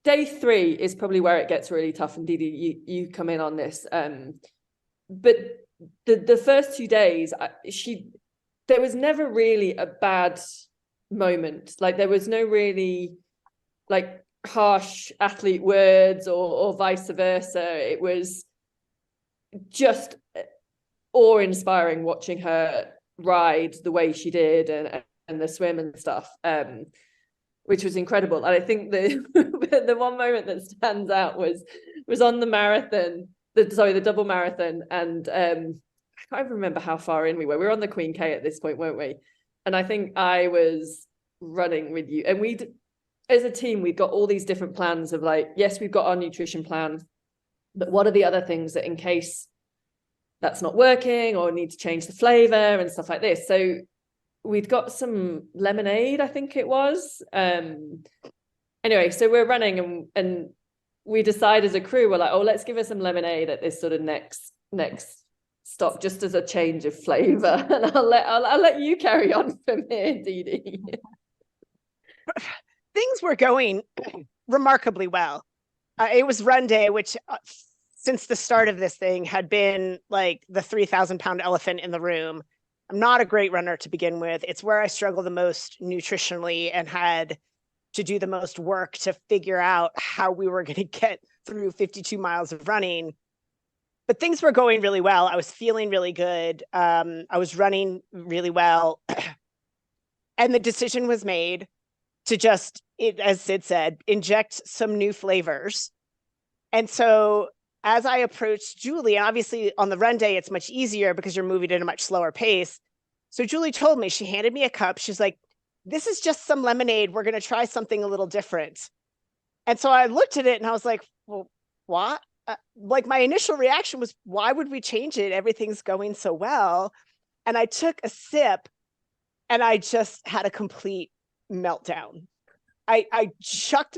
day 3 is probably where it gets really tough, and Dede, you come in on this. But the first 2 days, there was never really a bad moment. Like there was no really like harsh athlete words or vice versa. It was just awe-inspiring watching her ride the way she did and the swim and stuff. Which was incredible. And I think the one moment that stands out was on the marathon, the double marathon. And I can't remember how far in we were. We were on the Queen K at this point, weren't we? And I think I was running with you. And as a team, we'd got all these different plans of like, yes, we've got our nutrition plan, but what are the other things that in case that's not working or need to change the flavor and stuff like this? So we'd got some lemonade, I think it was. Anyway, so we're running and we decide as a crew, we're like, oh, let's give her some lemonade at this sort of next stop, just as a change of flavor. And I'll let you carry on from here, Dede. Things were going remarkably well. It was run day, which since the start of this thing had been like the 3,000-pound elephant in the room. I'm not a great runner to begin with. It's where I struggle the most nutritionally and had to do the most work to figure out how we were going to get through 52 miles of running. But things were going really well. I was feeling really good. I was running really well. And the decision was made to just, as Sid said, inject some new flavors. And so as I approached Julie, and obviously on the run day, it's much easier because you're moving at a much slower pace. So Julie told me, she handed me a cup. She's like, this is just some lemonade. We're going to try something a little different. And so I looked at it and I was like, well, what? Like my initial reaction was, why would we change it? Everything's going so well. And I took a sip and I just had a complete meltdown. I chucked,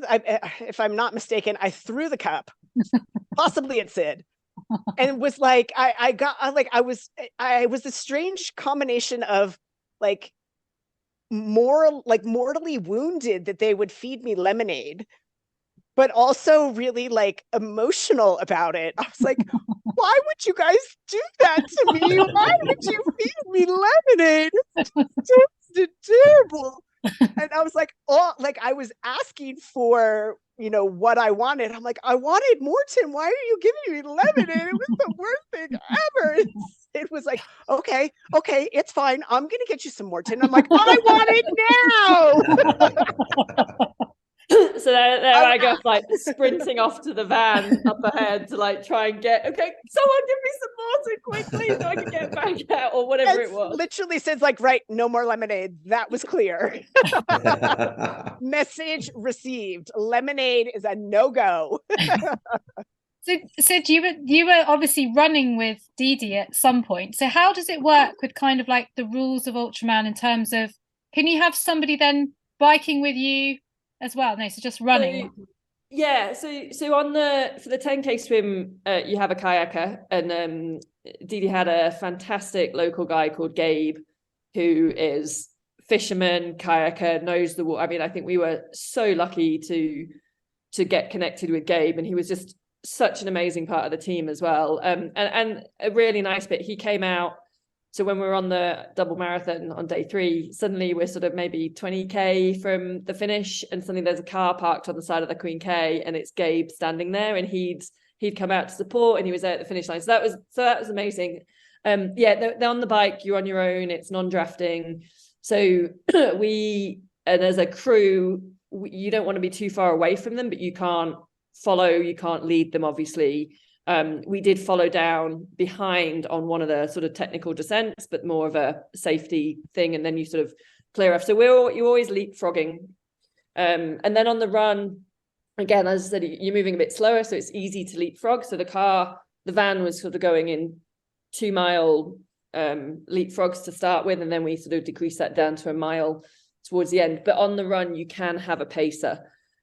if I'm not mistaken, I threw the cup, possibly at Sid, and was like, I was a strange combination of like mortally wounded that they would feed me lemonade, but also really like emotional about it. I was like, why would you guys do that to me? Why would you feed me lemonade? It's terrible. And I was like, oh, like I was asking for, what I wanted. I'm like, I wanted Morton. Why are you giving me lemonade? It was the worst thing ever. It was like, okay, it's fine. I'm going to get you some Morton. I'm like, I want it now. So there I go, like sprinting off to the van up ahead to like try and get, okay, someone give me some Morton quickly so I can get back out or whatever it was. Literally says like, right, no more lemonade. That was clear. Message received. Lemonade is a no-go. So you were obviously running with Dede at some point. So how does it work with kind of like the rules of Ultraman in terms of, can you have somebody then biking with you as well? No, so just running. So on for the 10K swim, you have a kayaker, and Dede had a fantastic local guy called Gabe, who is fisherman, kayaker, knows the water. I mean, I think we were so lucky to get connected with Gabe, and he was just such an amazing part of the team as well. And a really nice bit, he came out. So when we were on the double marathon on day 3, suddenly we're sort of maybe 20K from the finish, and suddenly there's a car parked on the side of the Queen K, and it's Gabe standing there, and he'd he'd come out to support, and he was there at the finish line. So that was amazing. They're on the bike, you're on your own, it's non-drafting. So and as a crew, you don't want to be too far away from them, but you can't follow, you can't lead them, obviously. We did follow down behind on one of the sort of technical descents, but more of a safety thing, and then you sort of clear off. So you're always leapfrogging. And then on the run, again, as I said, you're moving a bit slower, so it's easy to leapfrog. So the van was sort of going in 2-mile leapfrogs to start with, and then we sort of decreased that down to 1 mile towards the end. But on the run, you can have a pacer,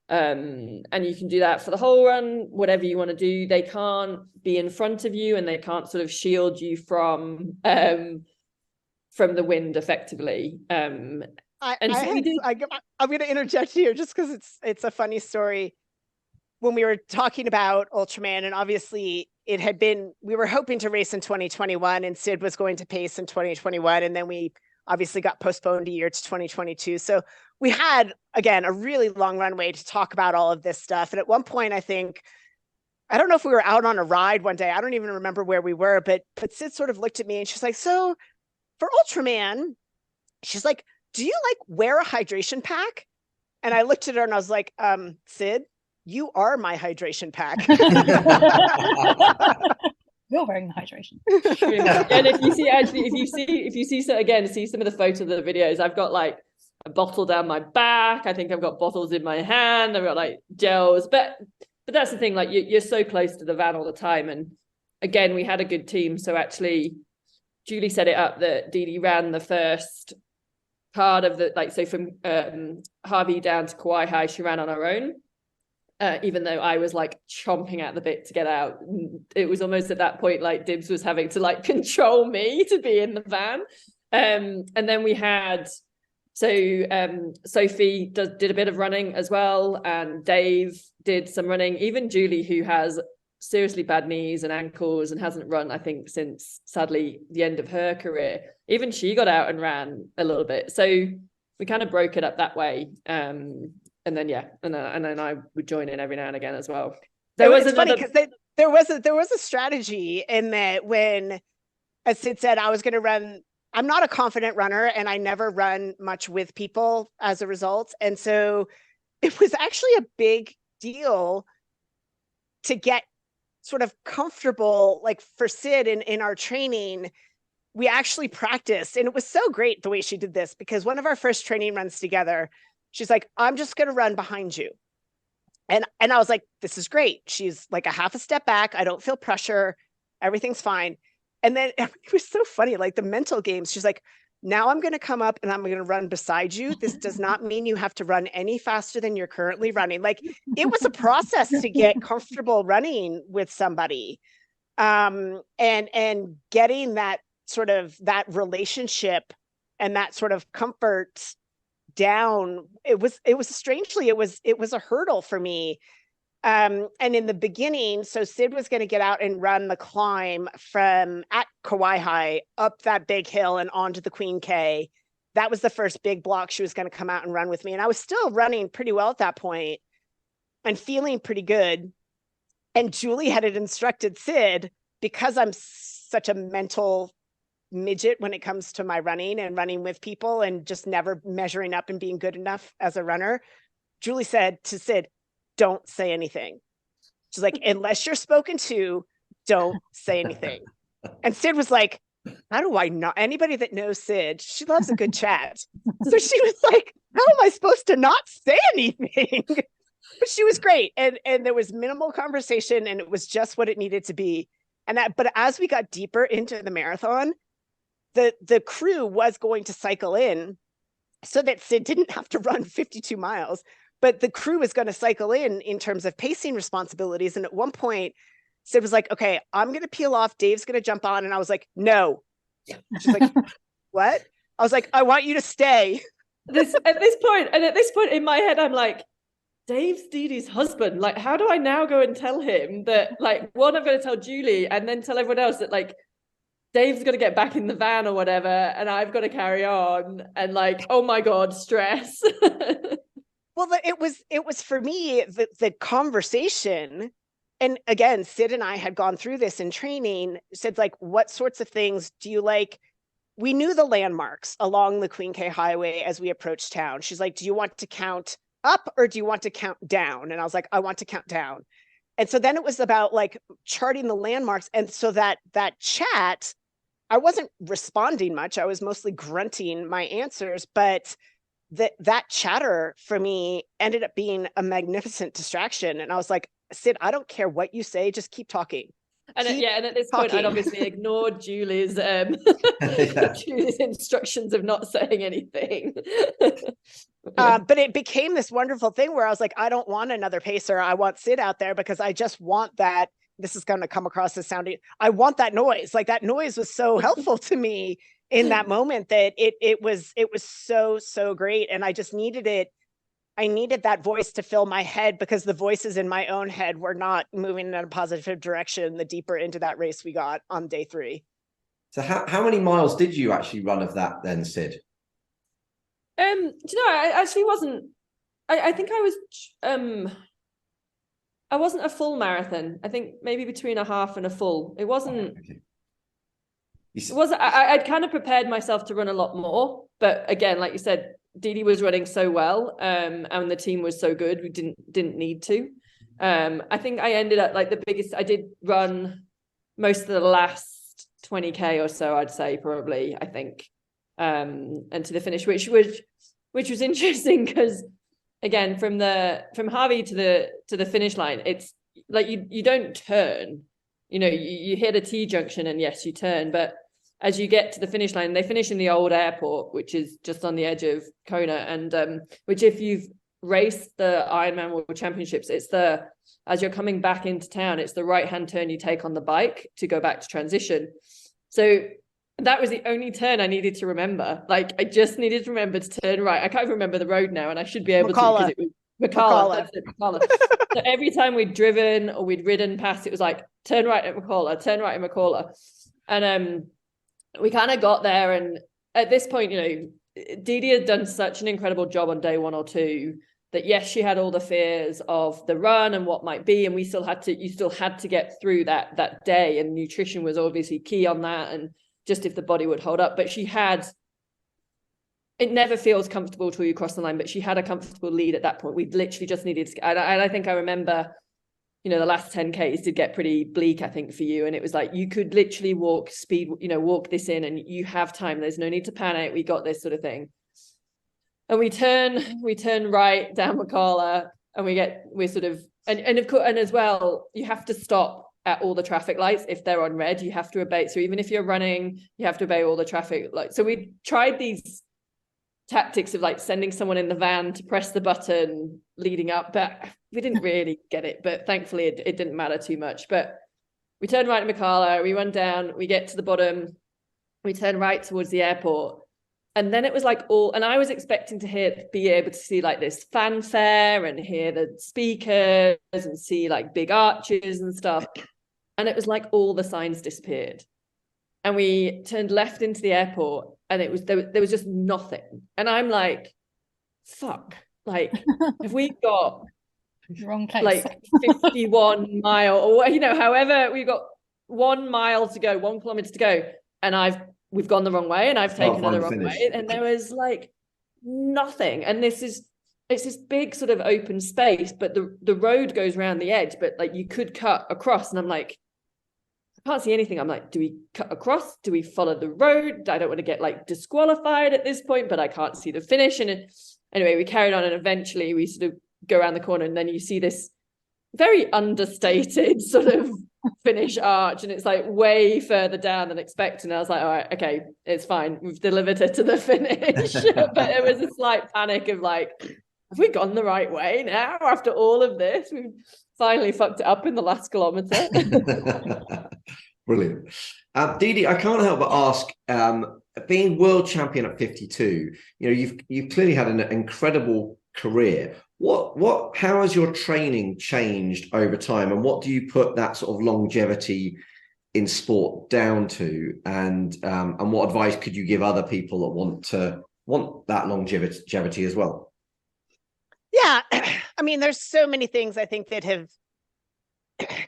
and you can do that for the whole run, whatever you want to do. They can't be in front of you, and they can't sort of shield you from the wind effectively. I'm going to interject here just because it's a funny story. When we were talking about Ultraman, and obviously we were hoping to race in 2021, and Sid was going to pace in 2021, and then we obviously got postponed a year to 2022. So we had, again, a really long runway to talk about all of this stuff. And at one point, I don't know if we were out on a ride one day, I don't even remember where we were, but Sid sort of looked at me and she's like, so for Ultraman, she's like, do you like wear a hydration pack? And I looked at her and I was like, Sid, you are my hydration pack. You're wearing the hydration. And if you see some of the photos of the videos, I've got like a bottle down my back. I think I've got bottles in my hand. I've got like gels, but that's the thing. Like you're so close to the van all the time. And again, we had a good team. So actually, Julie set it up that Dede ran the first part of so from Harvey down to Kauai High, she ran on her own. Even though I was like chomping at the bit to get out. It was almost at that point like Dibs was having to like control me to be in the van. And then we had Sophie did a bit of running as well, and Dave did some running. Even Julie, who has seriously bad knees and ankles and hasn't run, I think, since sadly the end of her career, even she got out and ran a little bit. So we kind of broke it up that way. And then I would join in every now and again as well. It's funny because there was a strategy in that when, as Sid said, I was going to run. I'm not a confident runner, and I never run much with people as a result. And so it was actually a big deal to get sort of comfortable. Like for Sid in our training, we actually practiced, and it was so great the way she did this, because one of our first training runs together, she's like, I'm just going to run behind you. And I was like, this is great. She's like a half a step back. I don't feel pressure. Everything's fine. And then it was so funny, like the mental games. She's like, now I'm going to come up and I'm going to run beside you. This does not mean you have to run any faster than you're currently running. Like it was a process to get comfortable running with somebody. And getting that sort of that relationship and that sort of comfort down, it was a hurdle for me. And in the beginning, so Sid was going to get out and run the climb from at Kauai High up that big hill and onto the Queen K. That was the first big block she was going to come out and run with me. And I was still running pretty well at that point and feeling pretty good. And Julie had instructed Sid, because I'm such a mental midget when it comes to my running and running with people and just never measuring up and being good enough as a runner. Julie said to Sid, don't say anything. She's like, unless you're spoken to, don't say anything. And Sid was like, how do I not? Anybody that knows Sid, she loves a good chat. So she was like, how am I supposed to not say anything? But she was great. And there was minimal conversation, and it was just what it needed to be. But as we got deeper into the marathon, the crew was going to cycle in so that Sid didn't have to run 52 miles, but the crew was going to cycle in terms of pacing responsibilities. And at one point, Sid was like, okay, I'm going to peel off. Dave's going to jump on. And I was like, no. She's like, what? I was like, I want you to stay. At this point in my head, I'm like, Dave's Dede's husband. Like, how do I now go and tell him that, like, one, I'm going to tell Julie and then tell everyone else that, like, Dave's going to get back in the van or whatever, and I've got to carry on, and like, oh my God, stress. Well, it was for me, the conversation and again, Sid and I had gone through this in training. Sid's like, what sorts of things do you like? We knew the landmarks along the Queen K Highway as we approached town. She's like, do you want to count up or do you want to count down? And I was like, I want to count down. And so then it was about like charting the landmarks. And so that chat, I wasn't responding much. I was mostly grunting my answers, but that chatter for me ended up being a magnificent distraction. And I was like, Sid, I don't care what you say, just keep talking. And and at this point, I'd obviously ignored Julie's Julie's instructions of not saying anything. But it became this wonderful thing where I was like, I don't want another pacer. I want Sid out there because I just want that. This is going to come across as sounding. I want that noise. Like that noise was so helpful to me in that moment that it was so great. And I just needed it. I needed that voice to fill my head because the voices in my own head were not moving in a positive direction the deeper into that race we got on day 3. So how many miles did you actually run of that then, Sid? Do you know, I actually wasn't, I think I wasn't a full marathon. I think maybe between a half and a full. It wasn't, I'd kind of prepared myself to run a lot more, but again, like you said, Dede was running so well, and the team was so good, we didn't need to. I think I ended up like the biggest. I did run most of the last 20k or so, I'd say probably. I think, and to the finish, which was interesting because again, from Harvey to the finish line, it's like you don't turn. You know, you hit a T junction and yes, you turn, but as you get to the finish line, they finish in the old airport, which is just on the edge of Kona. And which if you've raced the Ironman World Championships, as you're coming back into town, it's the right-hand turn you take on the bike to go back to transition. So that was the only turn I needed to remember. Like I just needed to remember to turn right. I can't remember the road now and I should be able to because it was McCalla. That's it, McCalla. So every time we'd driven or we'd ridden past, it was like, turn right at McCalla, turn right at McCalla. And we kind of got there, and at this point, you know, Dede had done such an incredible job on day 1 or 2 that yes, she had all the fears of the run and what might be, and you still had to get through that day, and nutrition was obviously key on that, and just if the body would hold up. But it never feels comfortable till you cross the line, but she had a comfortable lead at that point. We literally just needed to, and I think I remember, you know, the last 10Ks did get pretty bleak, I think, for you. And it was like, you could literally walk this in and you have time. There's no need to panic. We got this sort of thing. And we turn right down McCalla and and of course, and as well, you have to stop at all the traffic lights. If they're on red, you have to obey. So even if you're running, you have to obey all the traffic lights. So we tried these tactics of like sending someone in the van to press the button leading up, but we didn't really get it. But thankfully it didn't matter too much. But we turned right at McCalla, we went down, we get to the bottom, we turn right towards the airport. And then it was like and I was expecting to be able to see like this fanfare and hear the speakers and see like big arches and stuff. And it was like all the signs disappeared. And we turned left into the airport and there was just nothing. And I'm like, fuck, like, have we got wrong place, like 51 mile or, you know, however, we've got 1 mile to go, 1 kilometer to go. And we've gone the wrong way and I've taken it the wrong way. And there was like nothing. And it's this big sort of open space, but the road goes around the edge, but like you could cut across. And I'm like, I can't see anything. I'm like, do we cut across? Do we follow the road? I don't want to get like disqualified at this point, but I can't see the finish. And anyway, we carried on and eventually we sort of go around the corner and then you see this very understated sort of finish arch and it's like way further down than expected. And I was like, all right, okay, it's fine. We've delivered it to the finish. But it was a slight panic of like, have we gone the right way now after all of this? We've finally fucked it up in the last kilometer. Brilliant. Dede, I can't help but ask, being world champion at 52, you know, you've clearly had an incredible career. How has your training changed over time, and what do you put that sort of longevity in sport down to, and what advice could you give other people that want that longevity as well? Yeah, I mean, there's so many things I think that have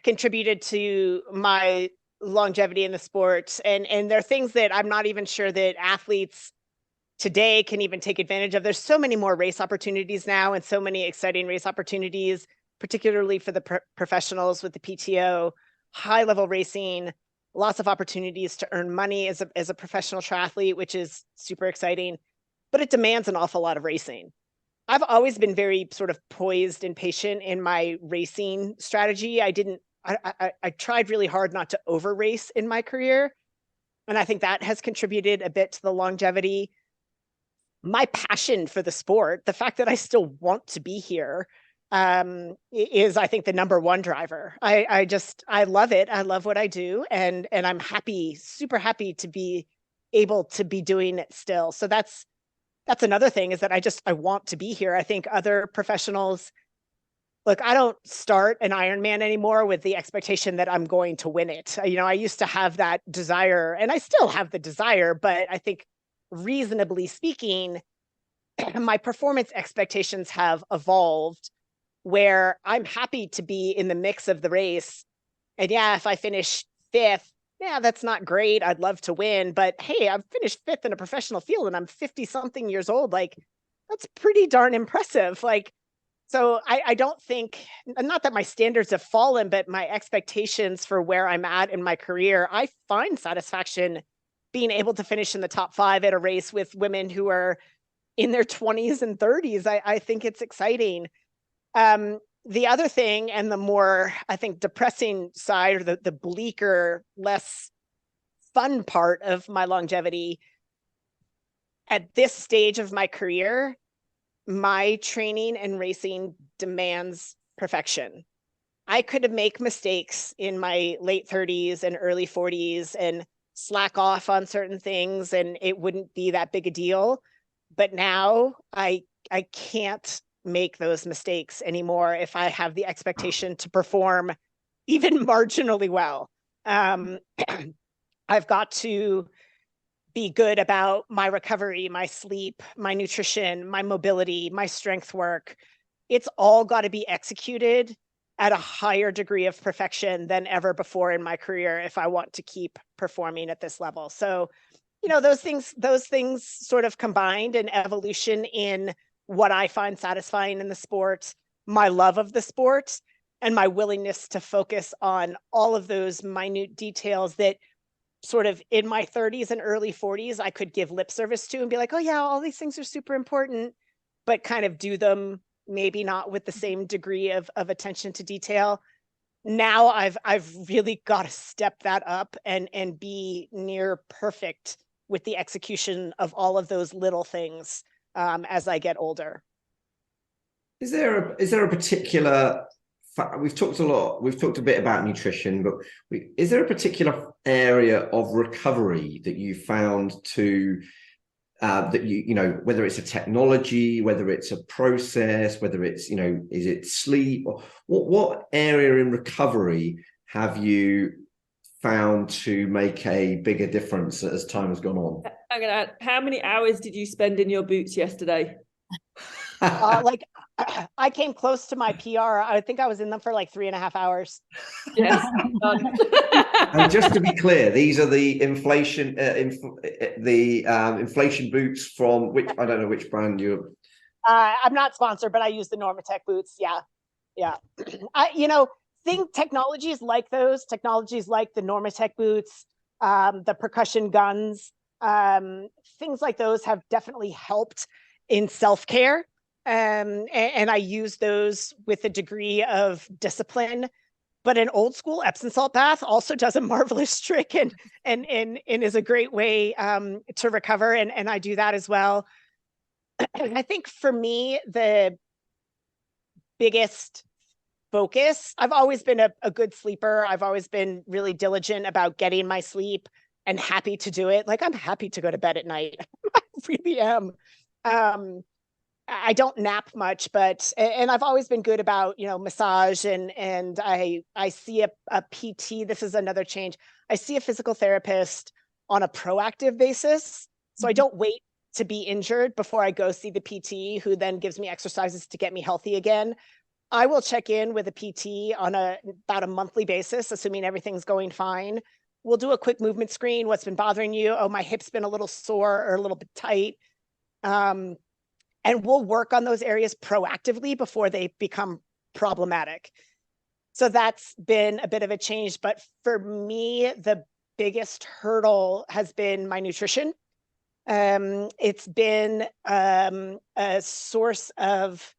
contributed to my longevity in the sport. And there are things that I'm not even sure that athletes today can even take advantage of. There's so many more race opportunities now, and so many exciting race opportunities, particularly for the professionals with the PTO, high level racing, lots of opportunities to earn money as a professional triathlete, which is super exciting, but it demands an awful lot of racing. I've always been very sort of poised and patient in my racing strategy. I tried really hard not to over race in my career. And I think that has contributed a bit to the longevity. My passion for the sport, the fact that I still want to be here, is, I think, the number one driver. I love it. I love what I do. And I'm happy, super happy to be able to be doing it still. So that's another thing, is that I want to be here. I think other professionals, look, I don't start an Ironman anymore with the expectation that I'm going to win it. You know, I used to have that desire, and I still have the desire, but I think, reasonably speaking, my performance expectations have evolved, where I'm happy to be in the mix of the race. And yeah, if I finish 5th, yeah, that's not great. I'd love to win, but hey, I've finished 5th in a professional field and I'm 50 something years old. Like, that's pretty darn impressive. Like, so I don't think, not that my standards have fallen, but my expectations for where I'm at in my career, I find satisfaction being able to finish in the top 5 at a race with women who are in their 20s and 30s. I think it's exciting. The other thing, and the more, I think, depressing side, or the bleaker, less fun part of my longevity, at this stage of my career, my training and racing demands perfection. I could make mistakes in my late 30s and early 40s and slack off on certain things, and it wouldn't be that big a deal. But now I can't make those mistakes anymore if I have the expectation to perform even marginally well. I've got to be good about my recovery, my sleep, my nutrition, my mobility, my strength work. It's all got to be executed at a higher degree of perfection than ever before in my career if I want to keep performing at this level. So, you know, those things sort of combined, an evolution in what I find satisfying in the sport, my love of the sport, and my willingness to focus on all of those minute details that sort of in my 30s and early 40s, I could give lip service to and be like, oh yeah, all these things are super important, but kind of do them maybe not with the same degree of attention to detail. Now I've really got to step that up and be near perfect with the execution of all of those little things as I get older. Is there a particular, we've talked a bit about nutrition, but is there a particular area of recovery that you found to that you know, whether it's a technology, whether it's a process, whether it's, you know, is it sleep, or what area in recovery have you found to make a bigger difference as time has gone on? I'm gonna add, how many hours did you spend in your boots yesterday? Like, I came close to my PR. I think I was in them for like 3.5 hours. Yes. And just to be clear, these are the inflation boots from which, I don't know which brand you. I'm not sponsored, but I use the Normatec boots. Yeah. Technologies like those, technologies like the Normatec boots, the percussion guns, things like those have definitely helped in self-care. And I use those with a degree of discipline, but an old school Epsom salt bath also does a marvelous trick and is a great way to recover. And I do that as well. I think for me, the biggest focus, I've always been a good sleeper. I've always been really diligent about getting my sleep and happy to do it. Like, I'm happy to go to bed at night. I really am. I don't nap much, and I've always been good about, you know, massage and I see a PT. This is another change. I see a physical therapist on a proactive basis. So I don't wait to be injured before I go see the PT, who then gives me exercises to get me healthy again. I will check in with a PT on about a monthly basis, assuming everything's going fine. We'll do a quick movement screen. What's been bothering you? Oh, my hip's been a little sore or a little bit tight. And we'll work on those areas proactively before they become problematic. So that's been a bit of a change. But for me, the biggest hurdle has been my nutrition. It's been a source of,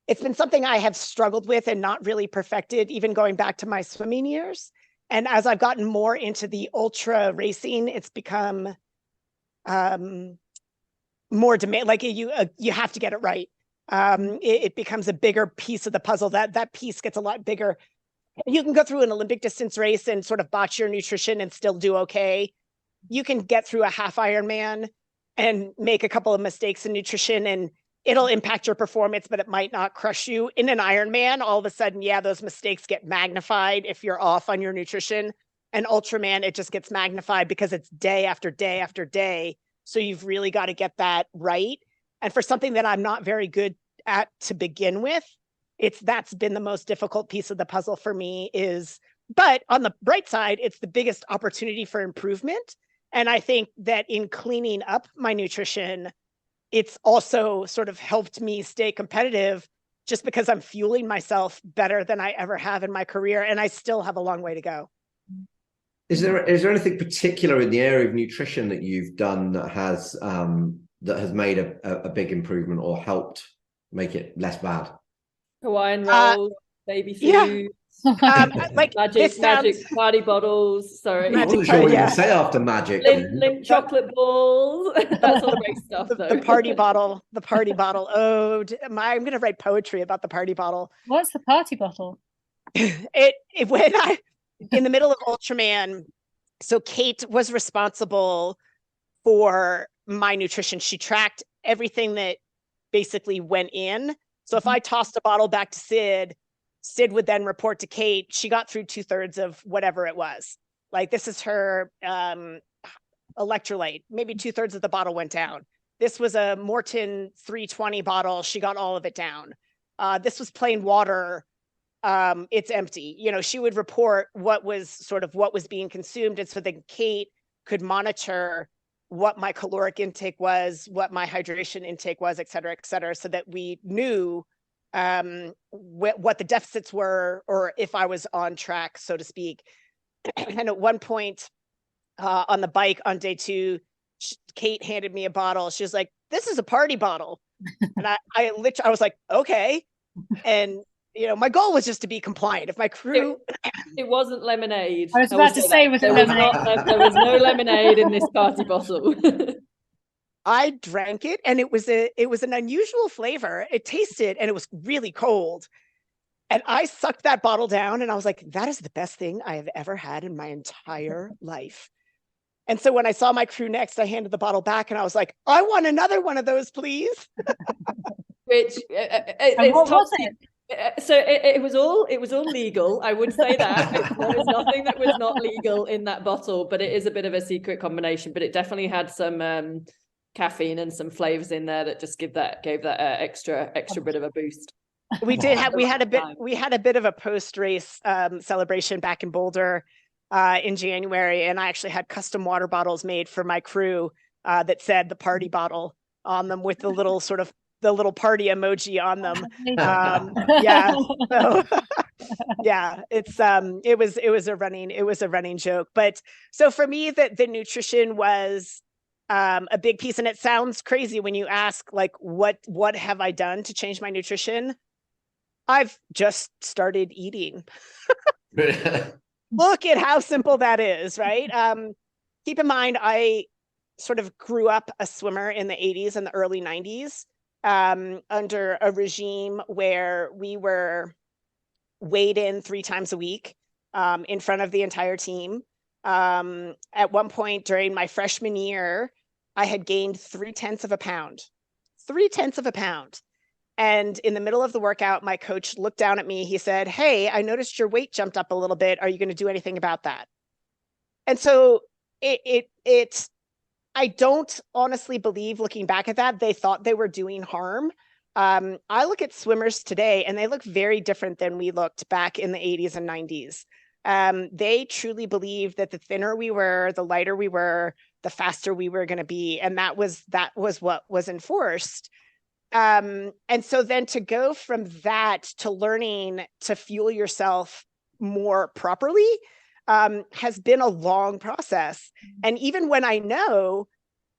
it's been something I have struggled with and not really perfected, even going back to my swimming years. And as I've gotten more into the ultra racing, it's become more demand. Like you have to get it right. It becomes a bigger piece of the puzzle. That piece gets a lot bigger. You can go through an Olympic distance race and sort of botch your nutrition and still do okay. You can get through a half Ironman and make a couple of mistakes in nutrition and it'll impact your performance, but it might not crush you. In an Ironman, all of a sudden, yeah, those mistakes get magnified if you're off on your nutrition. And Ultraman, it just gets magnified because it's day after day after day. So you've really got to get that right. And for something that I'm not very good at to begin with, that's been the most difficult piece of the puzzle for me but on the bright side, it's the biggest opportunity for improvement. And I think that in cleaning up my nutrition, it's also sort of helped me stay competitive just because I'm fueling myself better than I ever have in my career. And I still have a long way to go. Is there anything particular in the area of nutrition that you've done that has made a big improvement or helped make it less bad? Hawaiian rolls, baby food. Yeah. Like magic party bottles. Sorry, I wasn't sure what you were going to say after magic. Limp chocolate balls. That's all great stuff. Though. The party bottle. Oh, I'm going to write poetry about the party bottle. What's the party bottle? When in the middle of Ultraman, so Kate was responsible for my nutrition. She tracked everything that basically went in. So if I tossed a bottle back to Sid would then report to Kate. She got through 2/3 of whatever it was. Like, this is her electrolyte. Maybe 2/3 of the bottle went down. This was a Morton 320 bottle. She got all of it down. This was plain water. It's empty. You know, she would report what was being consumed. And so then Kate could monitor what my caloric intake was, what my hydration intake was, et cetera, so that we knew what the deficits were, or if I was on track, so to speak. And at one point on the bike on day 2, Kate handed me a bottle. She was like, "This is a party bottle." And I was like, okay. And my goal was just to be compliant. If my crew, it wasn't lemonade. I was about to say, was it lemonade? There was no lemonade in this party bottle. I drank it and it was an unusual flavor. It tasted, and it was really cold. And I sucked that bottle down and I was like, that is the best thing I have ever had in my entire life. And so when I saw my crew next, I handed the bottle back and I was like, I want another one of those, please. Which what was it? So it was all legal. I would say that there was nothing that was not legal in that bottle, but it is a bit of a secret combination. But it definitely had some caffeine and some flavors in there that just gave that extra bit of a boost. We had a bit of a post-race celebration back in Boulder in January, and I actually had custom water bottles made for my crew that said the party bottle on them with the little party emoji on them. Yeah. So, yeah, it was a running joke. But so for me, the nutrition was a big piece. And it sounds crazy when you ask, like, what have I done to change my nutrition? I've just started eating. Look at how simple that is, right? Keep in mind, I sort of grew up a swimmer in the 80s and the early 90s. Under a regime where we were weighed in 3 times a week in front of the entire team. At one point during my freshman year, I had gained 0.3 of a pound. 0.3 of a pound. And in the middle of the workout, my coach looked down at me. He said, "Hey, I noticed your weight jumped up a little bit. Are you going to do anything about that?" And so I don't honestly believe, looking back at that, they thought they were doing harm. I look at swimmers today and they look very different than we looked back in the 80s and 90s. They truly believed that the thinner we were, the lighter we were, the faster we were going to be. And that was what was enforced. And so then to go from that to learning to fuel yourself more properly has been a long process. And even when I know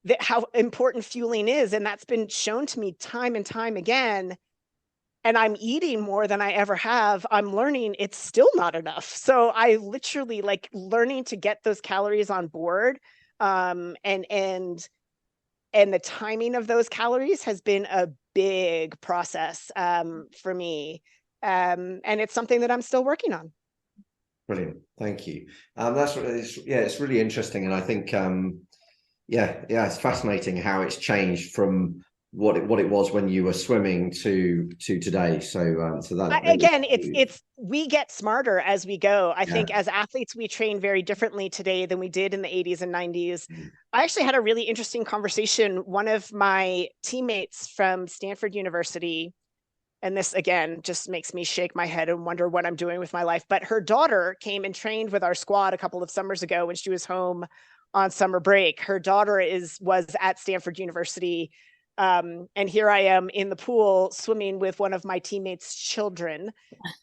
that how important fueling is, and that's been shown to me time and time again, and I'm eating more than I ever have, I'm learning it's still not enough. So I literally like learning to get those calories on board, and the timing of those calories has been a big process for me. And it's something that I'm still working on. Brilliant. Thank you. It's really interesting. And I think, it's fascinating how it's changed from what it was when you were swimming to today. So that again, it's we get smarter as we go. I think as athletes, we train very differently today than we did in the 80s and 90s. I actually had a really interesting conversation. One of my teammates from Stanford University, and this again just makes me shake my head and wonder what I'm doing with my life, but her daughter came and trained with our squad a couple of summers ago when she was home on summer break. Her daughter was at Stanford University. And here I am in the pool swimming with one of my teammates' children.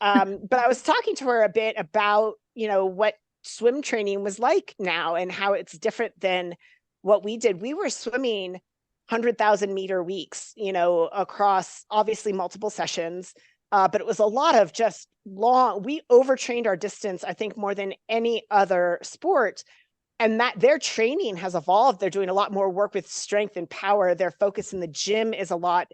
But I was talking to her a bit about, what swim training was like now and how it's different than what we did. We were swimming 100,000 meter weeks, across obviously multiple sessions. But it was a lot of just long, we overtrained our distance, I think, more than any other sport. And that their training has evolved. They're doing a lot more work with strength and power. Their focus in the gym is a lot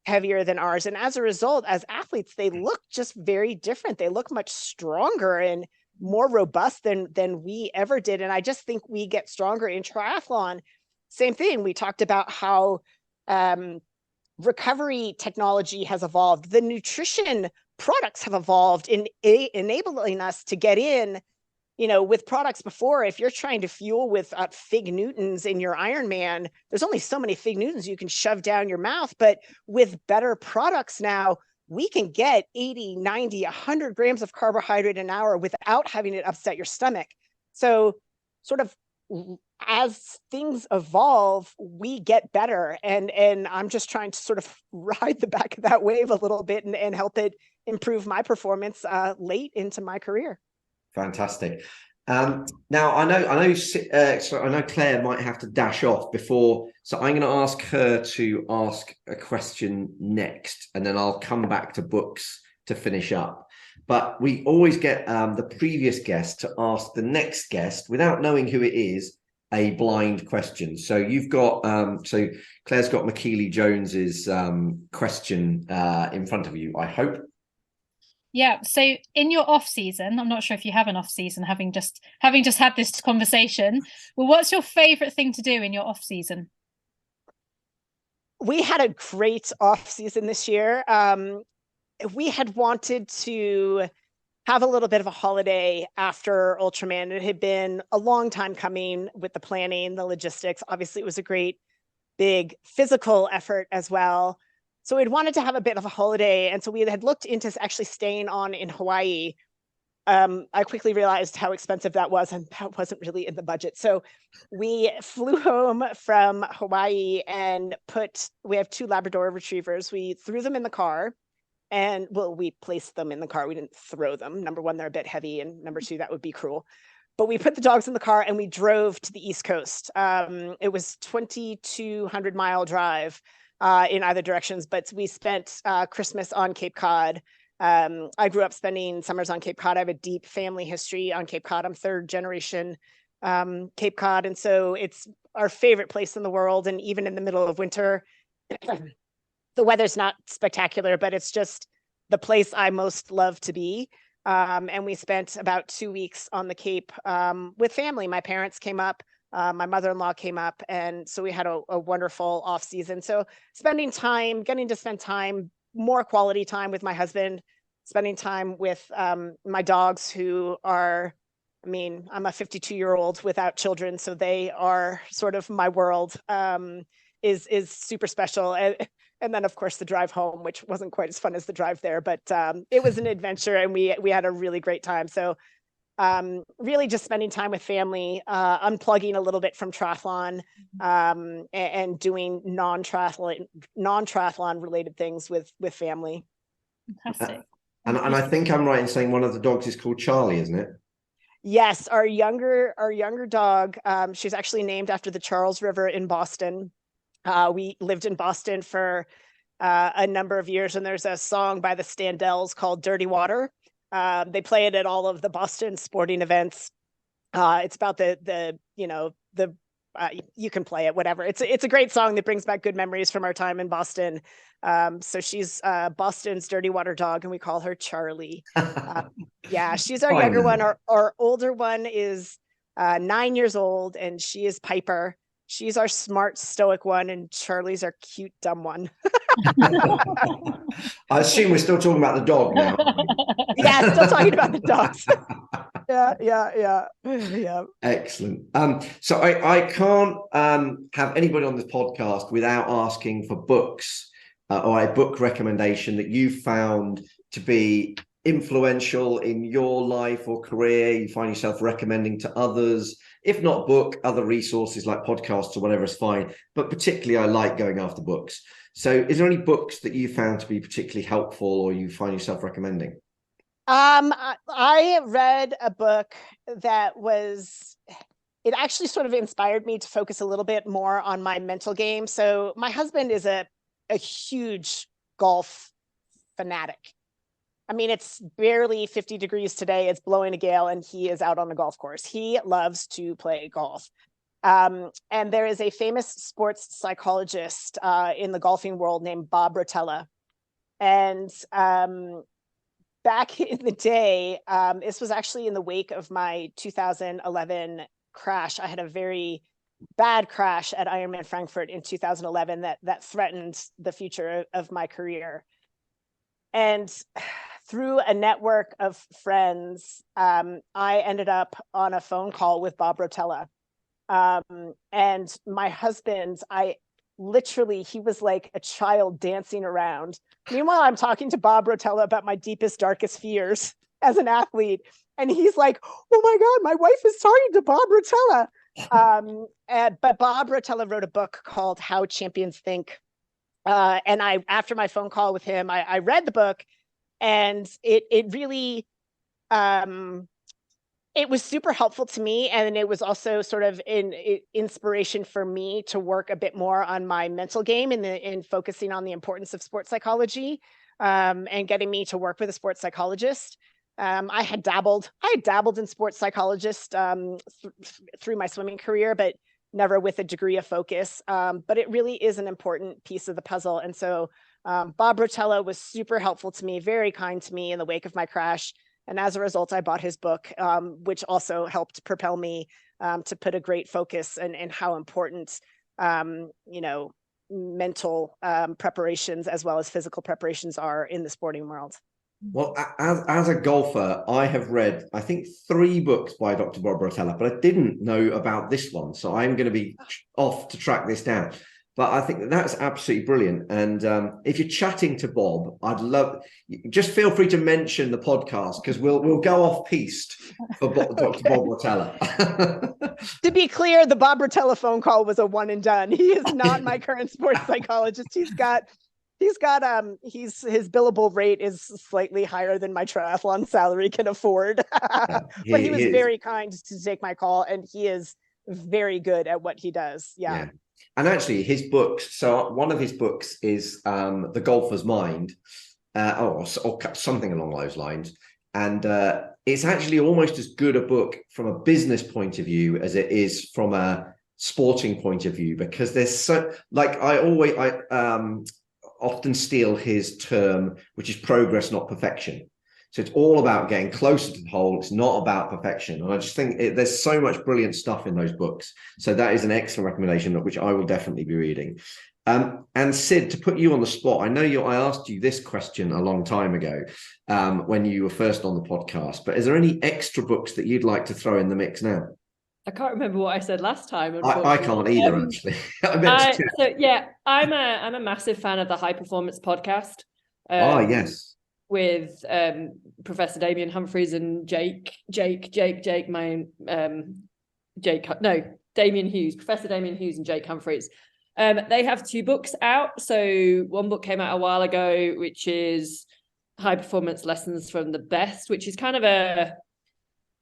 heavier than ours. And as a result, as athletes, they look just very different. They look much stronger and more robust than we ever did. And I just think we get stronger in triathlon. Same thing. We talked about how recovery technology has evolved. The nutrition products have evolved in enabling us to get in, with products before. If you're trying to fuel with Fig Newtons in your Ironman, there's only so many Fig Newtons you can shove down your mouth. But with better products now, we can get 80, 90, 100 grams of carbohydrate an hour without having it upset your stomach. So sort of as things evolve, we get better. And I'm just trying to sort of ride the back of that wave a little bit and help it improve my performance late into my career. Fantastic. Now I know Claire might have to dash off before, so I'm going to ask her to ask a question next, and then I'll come back to books to finish up. But we always get the previous guest to ask the next guest, without knowing who it is, a blind question. So you've got so Claire's got McKeely Jones's question in front of you, I hope. Yeah. So in your off season, I'm not sure if you have an off season, having just had this conversation. Well, what's your favorite thing to do in your off season? We had a great off season this year. We had wanted to have a little bit of a holiday after Ultraman. It had been a long time coming with the planning, the logistics. Obviously, it was a great, big physical effort as well. So we'd wanted to have a bit of a holiday. And so we had looked into actually staying on in Hawaii. I quickly realized how expensive that was, and that wasn't really in the budget. So we flew home from Hawaii and we have 2 Labrador retrievers. We threw them in the car, and we placed them in the car. We didn't throw them. Number one, they're a bit heavy. And number 2, that would be cruel. But we put the dogs in the car and we drove to the East Coast. It was 2,200 mile drive in either directions, but we spent Christmas on Cape Cod. I grew up spending summers on Cape Cod. I have a deep family history on Cape Cod. I'm 3rd generation Cape Cod. And so it's our favorite place in the world. And even in the middle of winter, the weather's not spectacular, but it's just the place I most love to be. And we spent about 2 weeks on the Cape with family. My parents came up. My mother-in-law came up, and so we had a wonderful off season. So getting to spend time, more quality time with my husband, spending time with my dogs who are, I'm a 52-year-old without children, so they are sort of my world, is super special. And then, of course, the drive home, which wasn't quite as fun as the drive there, but it was an adventure, and we had a really great time. So really just spending time with family, unplugging a little bit from triathlon, and doing non-triathlon related things with family. Fantastic. And I think I'm right in saying one of the dogs is called Charlie, isn't it? Yes, our younger dog, she's actually named after the Charles River in Boston. We lived in Boston for a number of years, and there's a song by the Standells called Dirty Water. They play it at all of the Boston sporting events. It's about the you can play it, whatever. It's a great song that brings back good memories from our time in Boston. So she's Boston's dirty water dog, and we call her Charlie. Yeah, she's our younger one. Our older one is 9 years old, and she is Piper. She's our smart, stoic one, and Charlie's our cute, dumb one. I assume we're still talking about the dog now. Yeah, still talking about the dogs. Yeah. Excellent. So I can't have anybody on this podcast without asking for books or a book recommendation that you found to be influential in your life or career, you find yourself recommending to others. If not book, other resources like podcasts or whatever is fine. But particularly, I like going after books. So is there any books that you found to be particularly helpful or you find yourself recommending? I read a book that it actually sort of inspired me to focus a little bit more on my mental game. So my husband is a huge golf fanatic. I mean, it's barely 50 degrees today. It's blowing a gale, and he is out on the golf course. He loves to play golf. And there is a famous sports psychologist in the golfing world named Bob Rotella. And back in the day, this was actually in the wake of my 2011 crash. I had a very bad crash at Ironman Frankfurt in 2011 that threatened the future of my career. And through a network of friends, I ended up on a phone call with Bob Rotella. And my husband, he was like a child dancing around. Meanwhile, I'm talking to Bob Rotella about my deepest, darkest fears as an athlete. And he's like, oh my God, my wife is talking to Bob Rotella. But Bob Rotella wrote a book called How Champions Think. And after my phone call with him, I read the book, and it really, it was super helpful to me. And it was also sort of an inspiration for me to work a bit more on my mental game in focusing on the importance of sports psychology, and getting me to work with a sports psychologist. I had dabbled in sports psychologist through my swimming career, but never with a degree of focus. But it really is an important piece of the puzzle. And so Bob Rotella was super helpful to me, very kind to me in the wake of my crash. And as a result, I bought his book, which also helped propel me to put a great focus and how important, mental preparations as well as physical preparations are in the sporting world. Well, as a golfer, I have read, I think, 3 books by Dr. Bob Rotella, but I didn't know about this one. So I'm going to be off to track this down. But I think that's absolutely brilliant. And if you're chatting to Bob, I'd love, just feel free to mention the podcast, because we'll go off piste for Dr. Bob Rotella. To be clear, the Bob Rotella phone call was a one and done. He is not my current sports psychologist. His billable rate is slightly higher than my triathlon salary can afford. But he was very kind to take my call, and he is very good at what he does. Yeah. And actually his books, so one of his books is The Golfer's Mind, or something along those lines. And it's actually almost as good a book from a business point of view as it is from a sporting point of view, because there's so, like, I often steal his term, which is progress, not perfection. So it's all about getting closer to the hole. It's not about perfection. And I just think there's so much brilliant stuff in those books. So that is an excellent recommendation, which I will definitely be reading. And Sid, to put you on the spot, I know I asked you this question a long time ago when you were first on the podcast, but is there any extra books that you'd like to throw in the mix now? I can't remember what I said last time. I can't either, actually. I meant to. So yeah, I'm a massive fan of the High Performance podcast. Yes. With Professor Damien Humphreys and Damien Hughes, Professor Damien Hughes and Jake Humphreys. They have 2 books out. So one book came out a while ago, which is High Performance Lessons from the Best, which is kind of a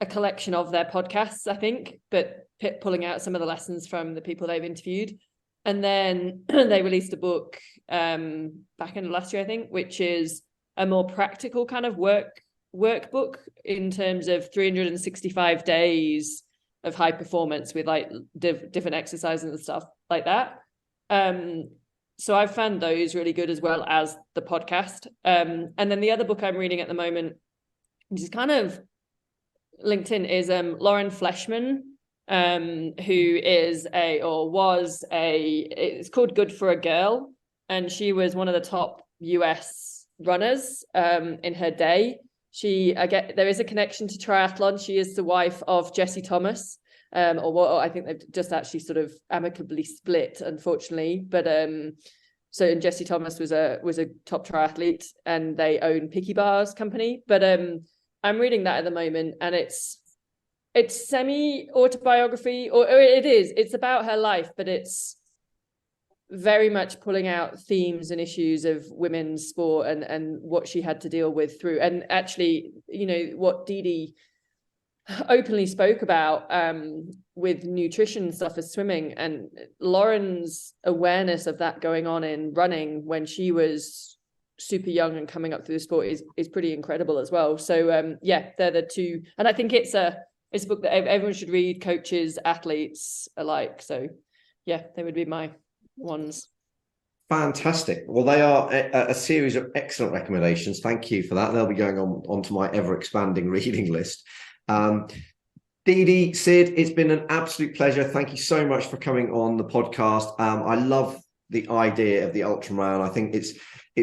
collection of their podcasts, I think, but pulling out some of the lessons from the people they've interviewed. And then they released a book back in last year, I think, which is a more practical kind of workbook in terms of 365 days of high performance with like different exercises and stuff like that. So I've found those really good, as well as the podcast. And then the other book I'm reading at the moment, which is kind of LinkedIn, is Lauren Fleshman, who is it's called Good for a Girl. And she was one of the top US runners in her day. There is a connection to triathlon. She is the wife of Jesse Thomas, or I think they've just actually sort of amicably split, unfortunately. But and Jesse Thomas was a top triathlete, and they own Picky Bar's company. But I'm reading that at the moment, and it's semi-autobiography, or it's about her life, but it's very much pulling out themes and issues of women's sport and what she had to deal with through. And actually, what Dede openly spoke about with nutrition stuff as swimming, and Lauren's awareness of that going on in running when she was super young and coming up through the sport is pretty incredible as well. So they're the 2, and I think it's a book that everyone should read, coaches, athletes alike. So yeah, they would be my ones. Fantastic. Well, they are a series of excellent recommendations. Thank you for that. They'll be going onto my ever-expanding reading list. Dede, Sid, it's been an absolute pleasure. Thank you so much for coming on the podcast. I love the idea of the Ultraman. I think it's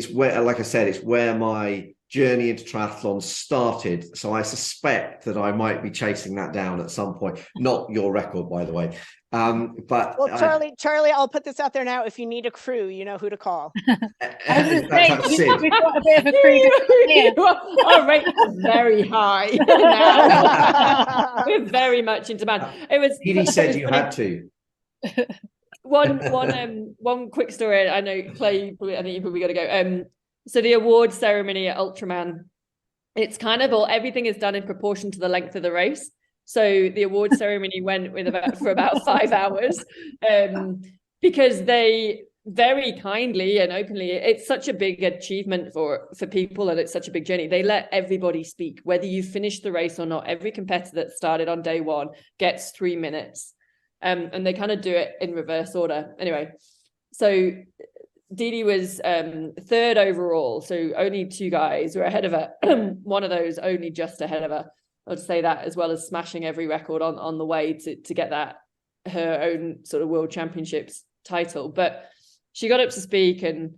where, like I said, it's where my journey into triathlon started. So I suspect that I might be chasing that down at some point. Not your record, by the way. But Charlie, I'll put this out there now. If you need a crew, you know who to call. We've got a bit of a crew here. Our rate is very high now. We're very much in demand. Dede said you had to. One quick story. I know Clay, I think you probably got to go. So the award ceremony at Ultraman, it's kind of everything is done in proportion to the length of the race. So the award ceremony went for about 5 hours, because they very kindly and openly, it's such a big achievement for people, and it's such a big journey. They let everybody speak, whether you finish the race or not. Every competitor that started on day 1 gets 3 minutes, and they kind of do it in reverse order. Anyway, so Dede was 3rd overall, so only 2 guys were ahead of her. One of those only just ahead of her. I'll just say that, as well as smashing every record on the way to get that her own sort of World Championships title. But she got up to speak, and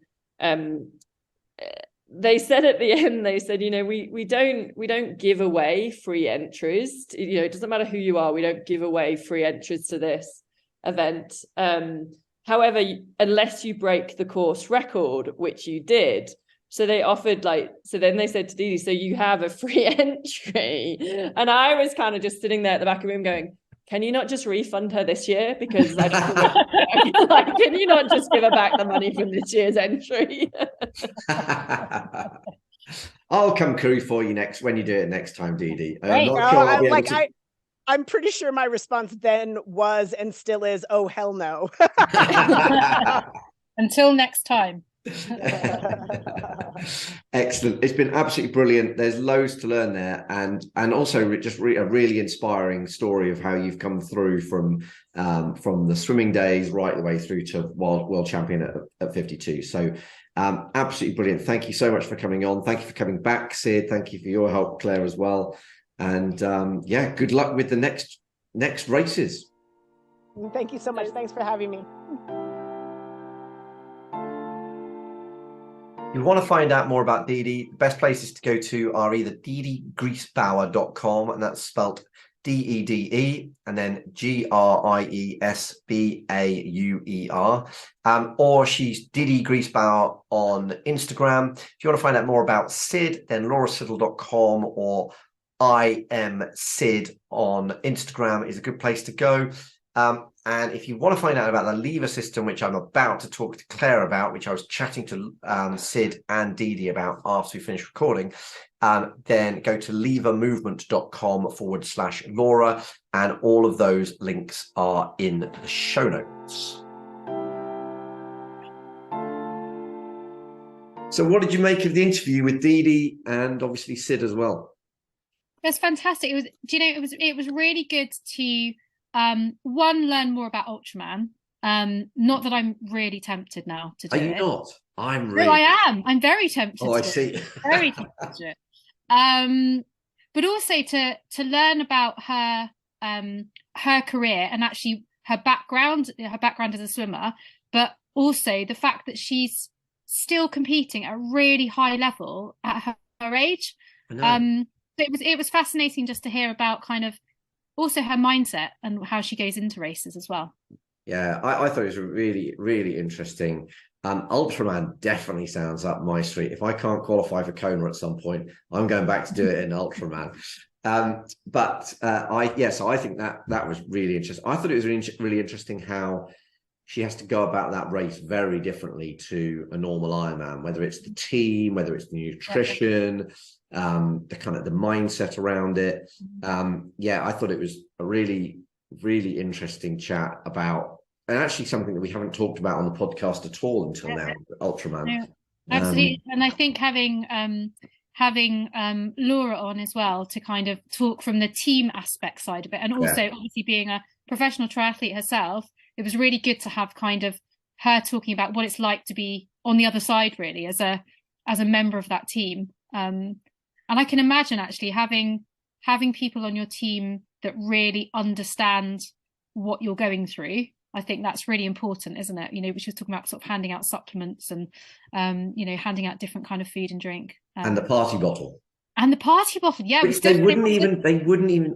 they said at the end, they said, we don't give away free entries. It doesn't matter who you are. We don't give away free entries to this event. However, unless you break the course record, which you did. So they offered so then they said to Dede, so you have a free entry. And I was kind of just sitting there at the back of the room going, can you not just refund her this year? Because I don't can you not just give her back the money from this year's entry? I'll come crew for you when you do it next time, Dede. I'm pretty sure my response then was and still is, oh, hell no. Until next time. Excellent. It's been absolutely brilliant. There's loads to learn there, and also just a really inspiring story of how you've come through from the swimming days right the way through to world champion at 52. So absolutely brilliant. Thank you so much for coming on. Thank you for coming back, Sid. Thank you for your help, Claire, as well. And good luck with the next races. Thank you so much. Thanks for having me. If you want to find out more about Dede, the best places to go to are either dedegriesbauer.com, and that's spelt Dede and then Griesbauer. Or she's Dede Griesbauer on Instagram. If you want to find out more about Sid, then laurasiddall.com or I am Sid on Instagram is a good place to go. And if you want to find out about the lever system, which I'm about to talk to Claire about, which I was chatting to Sid and Dede about after we finished recording, then go to levermovement.com/Laura, and all of those links are in the show notes. So what did you make of the interview with Dede and obviously Sid as well? It was fantastic. It was really good to learn more about Ultraman. Not that I'm really tempted now to do it. Are you not? I'm really. No, I am. I'm very tempted. Oh, I see. Very tempted to do it. But also to learn about her career and actually her background as a swimmer, but also the fact that she's still competing at a really high level at her age. It was fascinating just to hear about kind of also her mindset and how she goes into races as well. Yeah, I thought it was really, really interesting. Ultraman definitely sounds up my street. If I can't qualify for Kona at some point, I'm going back to do it in Ultraman. So I think that was really interesting. I thought it was really interesting how she has to go about that race very differently to a normal Ironman, whether it's the team, whether it's the nutrition, the kind of the mindset around it. I thought it was a really, really interesting chat about, and actually something that we haven't talked about on the podcast at all until now, Ultraman. Yeah, absolutely. And I think having Laura on as well to kind of talk from the team aspect side of it, and also obviously being a professional triathlete herself, it was really good to have kind of her talking about what it's like to be on the other side, really, as a member of that team. And I can imagine actually having people on your team that really understand what you're going through. I think that's really important, isn't it? Which was talking about sort of handing out supplements and handing out different kind of food and drink. And the party bottle. And the party bottle, yeah. Which they wouldn't even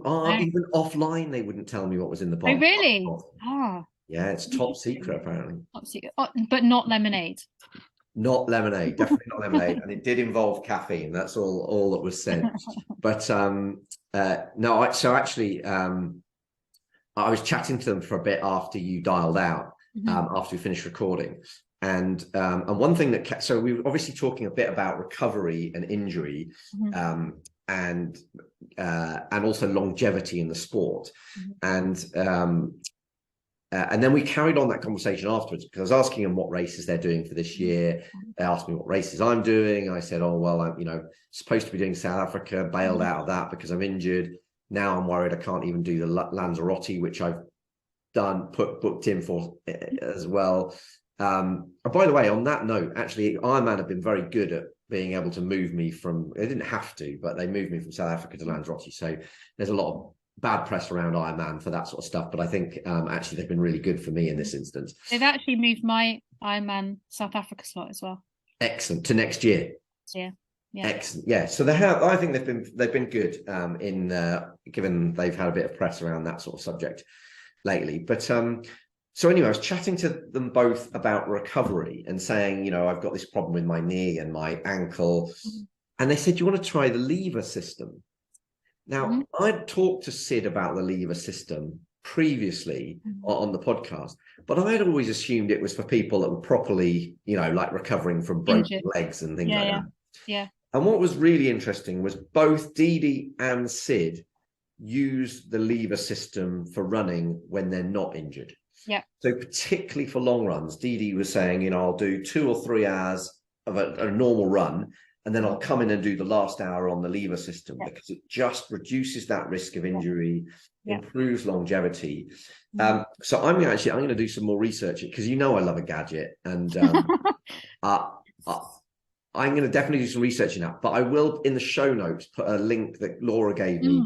offline, they wouldn't tell me what was in the bottle. Oh, really? Ah. Yeah, it's top secret apparently. Top secret. But not lemonade. Not lemonade, definitely not lemonade. And it did involve caffeine. That's all that was said. But I was chatting to them for a bit after you dialed out, after we finished recording. And one thing that so we were obviously talking a bit about recovery and injury, and also longevity in the sport. And then we carried on that conversation afterwards, because I was asking them what races they're doing for this year. They asked me what races I'm doing. I said, oh, well, I'm supposed to be doing South Africa, bailed out of that because I'm injured. Now I'm worried I can't even do the Lanzarote, which I've booked in for as well. And by the way, on that note, actually, Ironman have been very good at being able to move me they didn't have to, but they moved me from South Africa to Lanzarote. So there's a lot of bad press around Ironman for that sort of stuff, but I think actually they've been really good for me in this instance. They've actually moved my Ironman South Africa slot as well. Excellent, to next year. Yeah. Excellent. Yeah. So they have. I think they've been good in given they've had a bit of press around that sort of subject lately. But so anyway, I was chatting to them both about recovery and saying, I've got this problem with my knee and my ankle, and they said, "You want to try the lever system?" Now, I'd talked to Sid about the lever system previously on the podcast, but I'd always assumed it was for people that were properly, like recovering from broken legs and things like that. Yeah. And what was really interesting was both Dede and Sid use the lever system for running when they're not injured. Yeah. So particularly for long runs, Dede was saying, I'll do 2 or 3 hours of a normal run, and then I'll come in and do the last hour on the lever system, because it just reduces that risk of injury, improves longevity. So I'm going to do some more research, because I love a gadget, and I'm going to definitely do some research in that. But I will, in the show notes, put a link that Laura gave me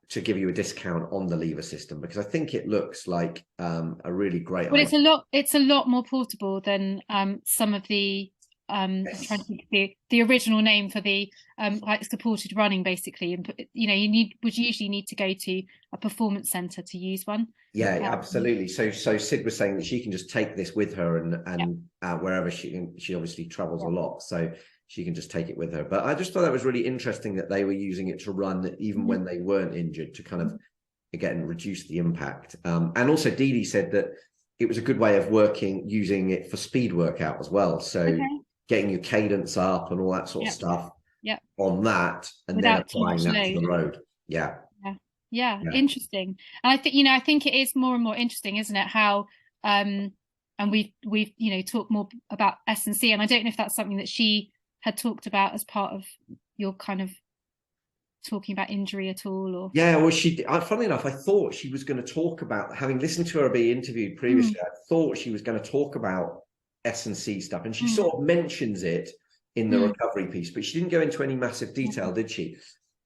to give you a discount on the lever system, because I think it looks like a really great idea. It's a lot more portable than some of the I'm trying to think of the original name for the like supported running, basically, and you would usually need to go to a performance center to use one. Yeah, absolutely. So Sid was saying that she can just take this with her and wherever she obviously travels a lot, so she can just take it with her. But I just thought that was really interesting that they were using it to run even when they weren't injured, to kind of again reduce the impact. And also Dede said that it was a good way of using it for speed workout as well. So getting your cadence up and all that sort of stuff on that, and without then applying that to the road. Yeah, interesting. And I think it is more and more interesting, isn't it? How and we've talked more about S&C, and I don't know if that's something that she had talked about as part of your kind of talking about injury at all, or well, funnily enough, I thought she was going to talk about, having listened to her be interviewed previously, I thought she was going to talk about S&C stuff, and she sort of mentions it in the recovery piece, but she didn't go into any massive detail, did she?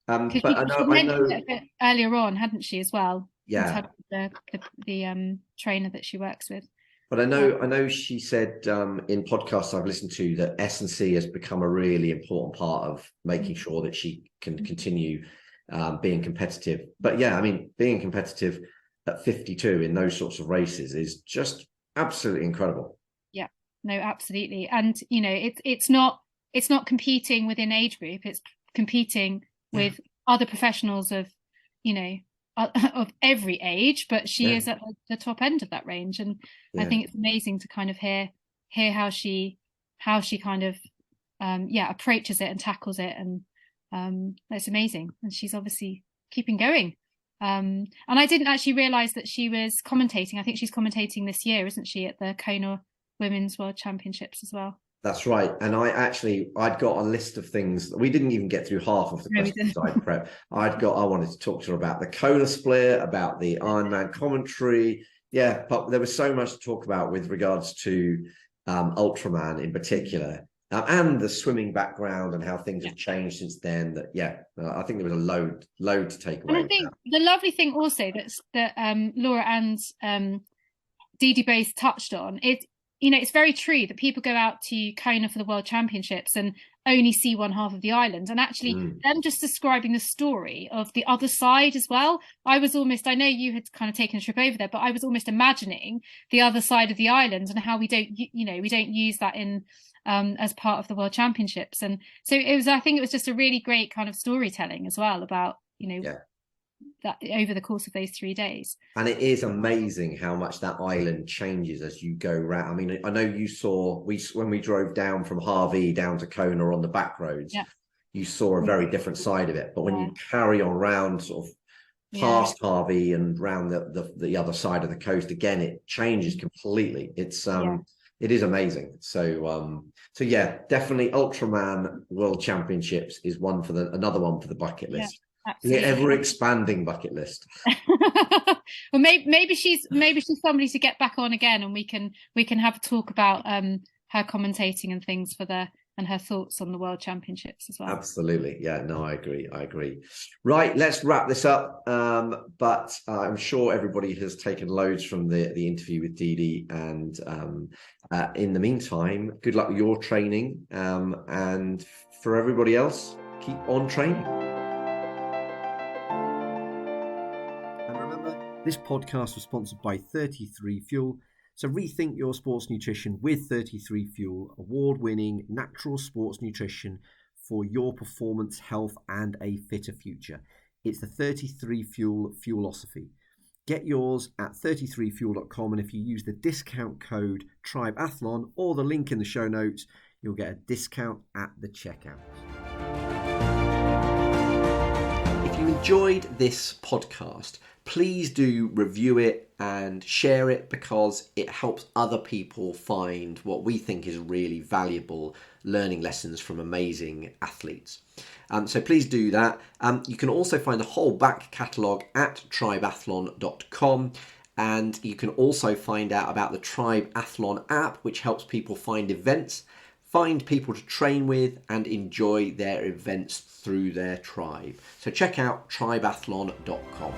But she mentioned it a bit earlier on, hadn't she, as well? Yeah, in terms of the trainer that she works with. But I know she said in podcasts I've listened to that S&C has become a really important part of making sure that she can continue being competitive. But yeah, I mean, being competitive at 52 in those sorts of races is just absolutely incredible. Yeah, no, absolutely. And it's not competing within age group, it's competing with other professionals of of every age, but she is at the top end of that range, and I think it's amazing to kind of hear how she kind of approaches it and tackles it, and it's amazing, and she's obviously keeping going. And I didn't actually realize that she was commentating. I think she's commentating this year, isn't she, at the Kona Women's World Championships as well? That's right. And I'd got a list of things. We didn't even get through half of the questions I'd prepped. I wanted to talk to her about the Kona split, about the Ironman commentary. Yeah, but there was so much to talk about with regards to Ultraman in particular, and the swimming background and how things have changed since then. I think there was a load to take away. And I think the lovely thing also that Laura and Dede both touched on is, it's very true that people go out to Kona for the World Championships and only see one half of the island, and actually them just describing the story of the other side as well. I know you had kind of taken a trip over there, but I was almost imagining the other side of the island and how we don't use that in as part of the World Championships. And so I think it was just a really great kind of storytelling as well about that over the course of those 3 days. And it is amazing how much that island changes as you go around. I mean, I know you saw when we drove down from Harvey down to Kona on the back roads, you saw a very different side of it. But when you carry on round sort of past Harvey and round the other side of the coast, again, it changes completely. It's it is amazing. So yeah, definitely Ultraman World Championships is another one for the bucket list. The ever expanding bucket list. Well, maybe she's somebody to get back on again, and we can have a talk about her commentating and things and her thoughts on the World Championships as well. Absolutely. Yeah, no, I agree. Right, let's wrap this up. But I'm sure everybody has taken loads from the interview with Dede, and in the meantime, good luck with your training, and for everybody else, keep on training. This podcast was sponsored by 33 Fuel. So rethink your sports nutrition with 33 Fuel, award-winning natural sports nutrition for your performance, health, and a fitter future. It's the 33 Fuel Fuelosophy. Get yours at 33fuel.com, and if you use the discount code TRIBEathlon or the link in the show notes, you'll get a discount at the checkout. If you enjoyed this podcast, please do review it and share it, because it helps other people find what we think is really valuable learning lessons from amazing athletes. So please do that. You can also find the whole back catalogue at tribeathlon.com, and you can also find out about the TRIBEathlon app, which helps people find events, find people to train with, and enjoy their events through their tribe. So check out tribeathlon.com.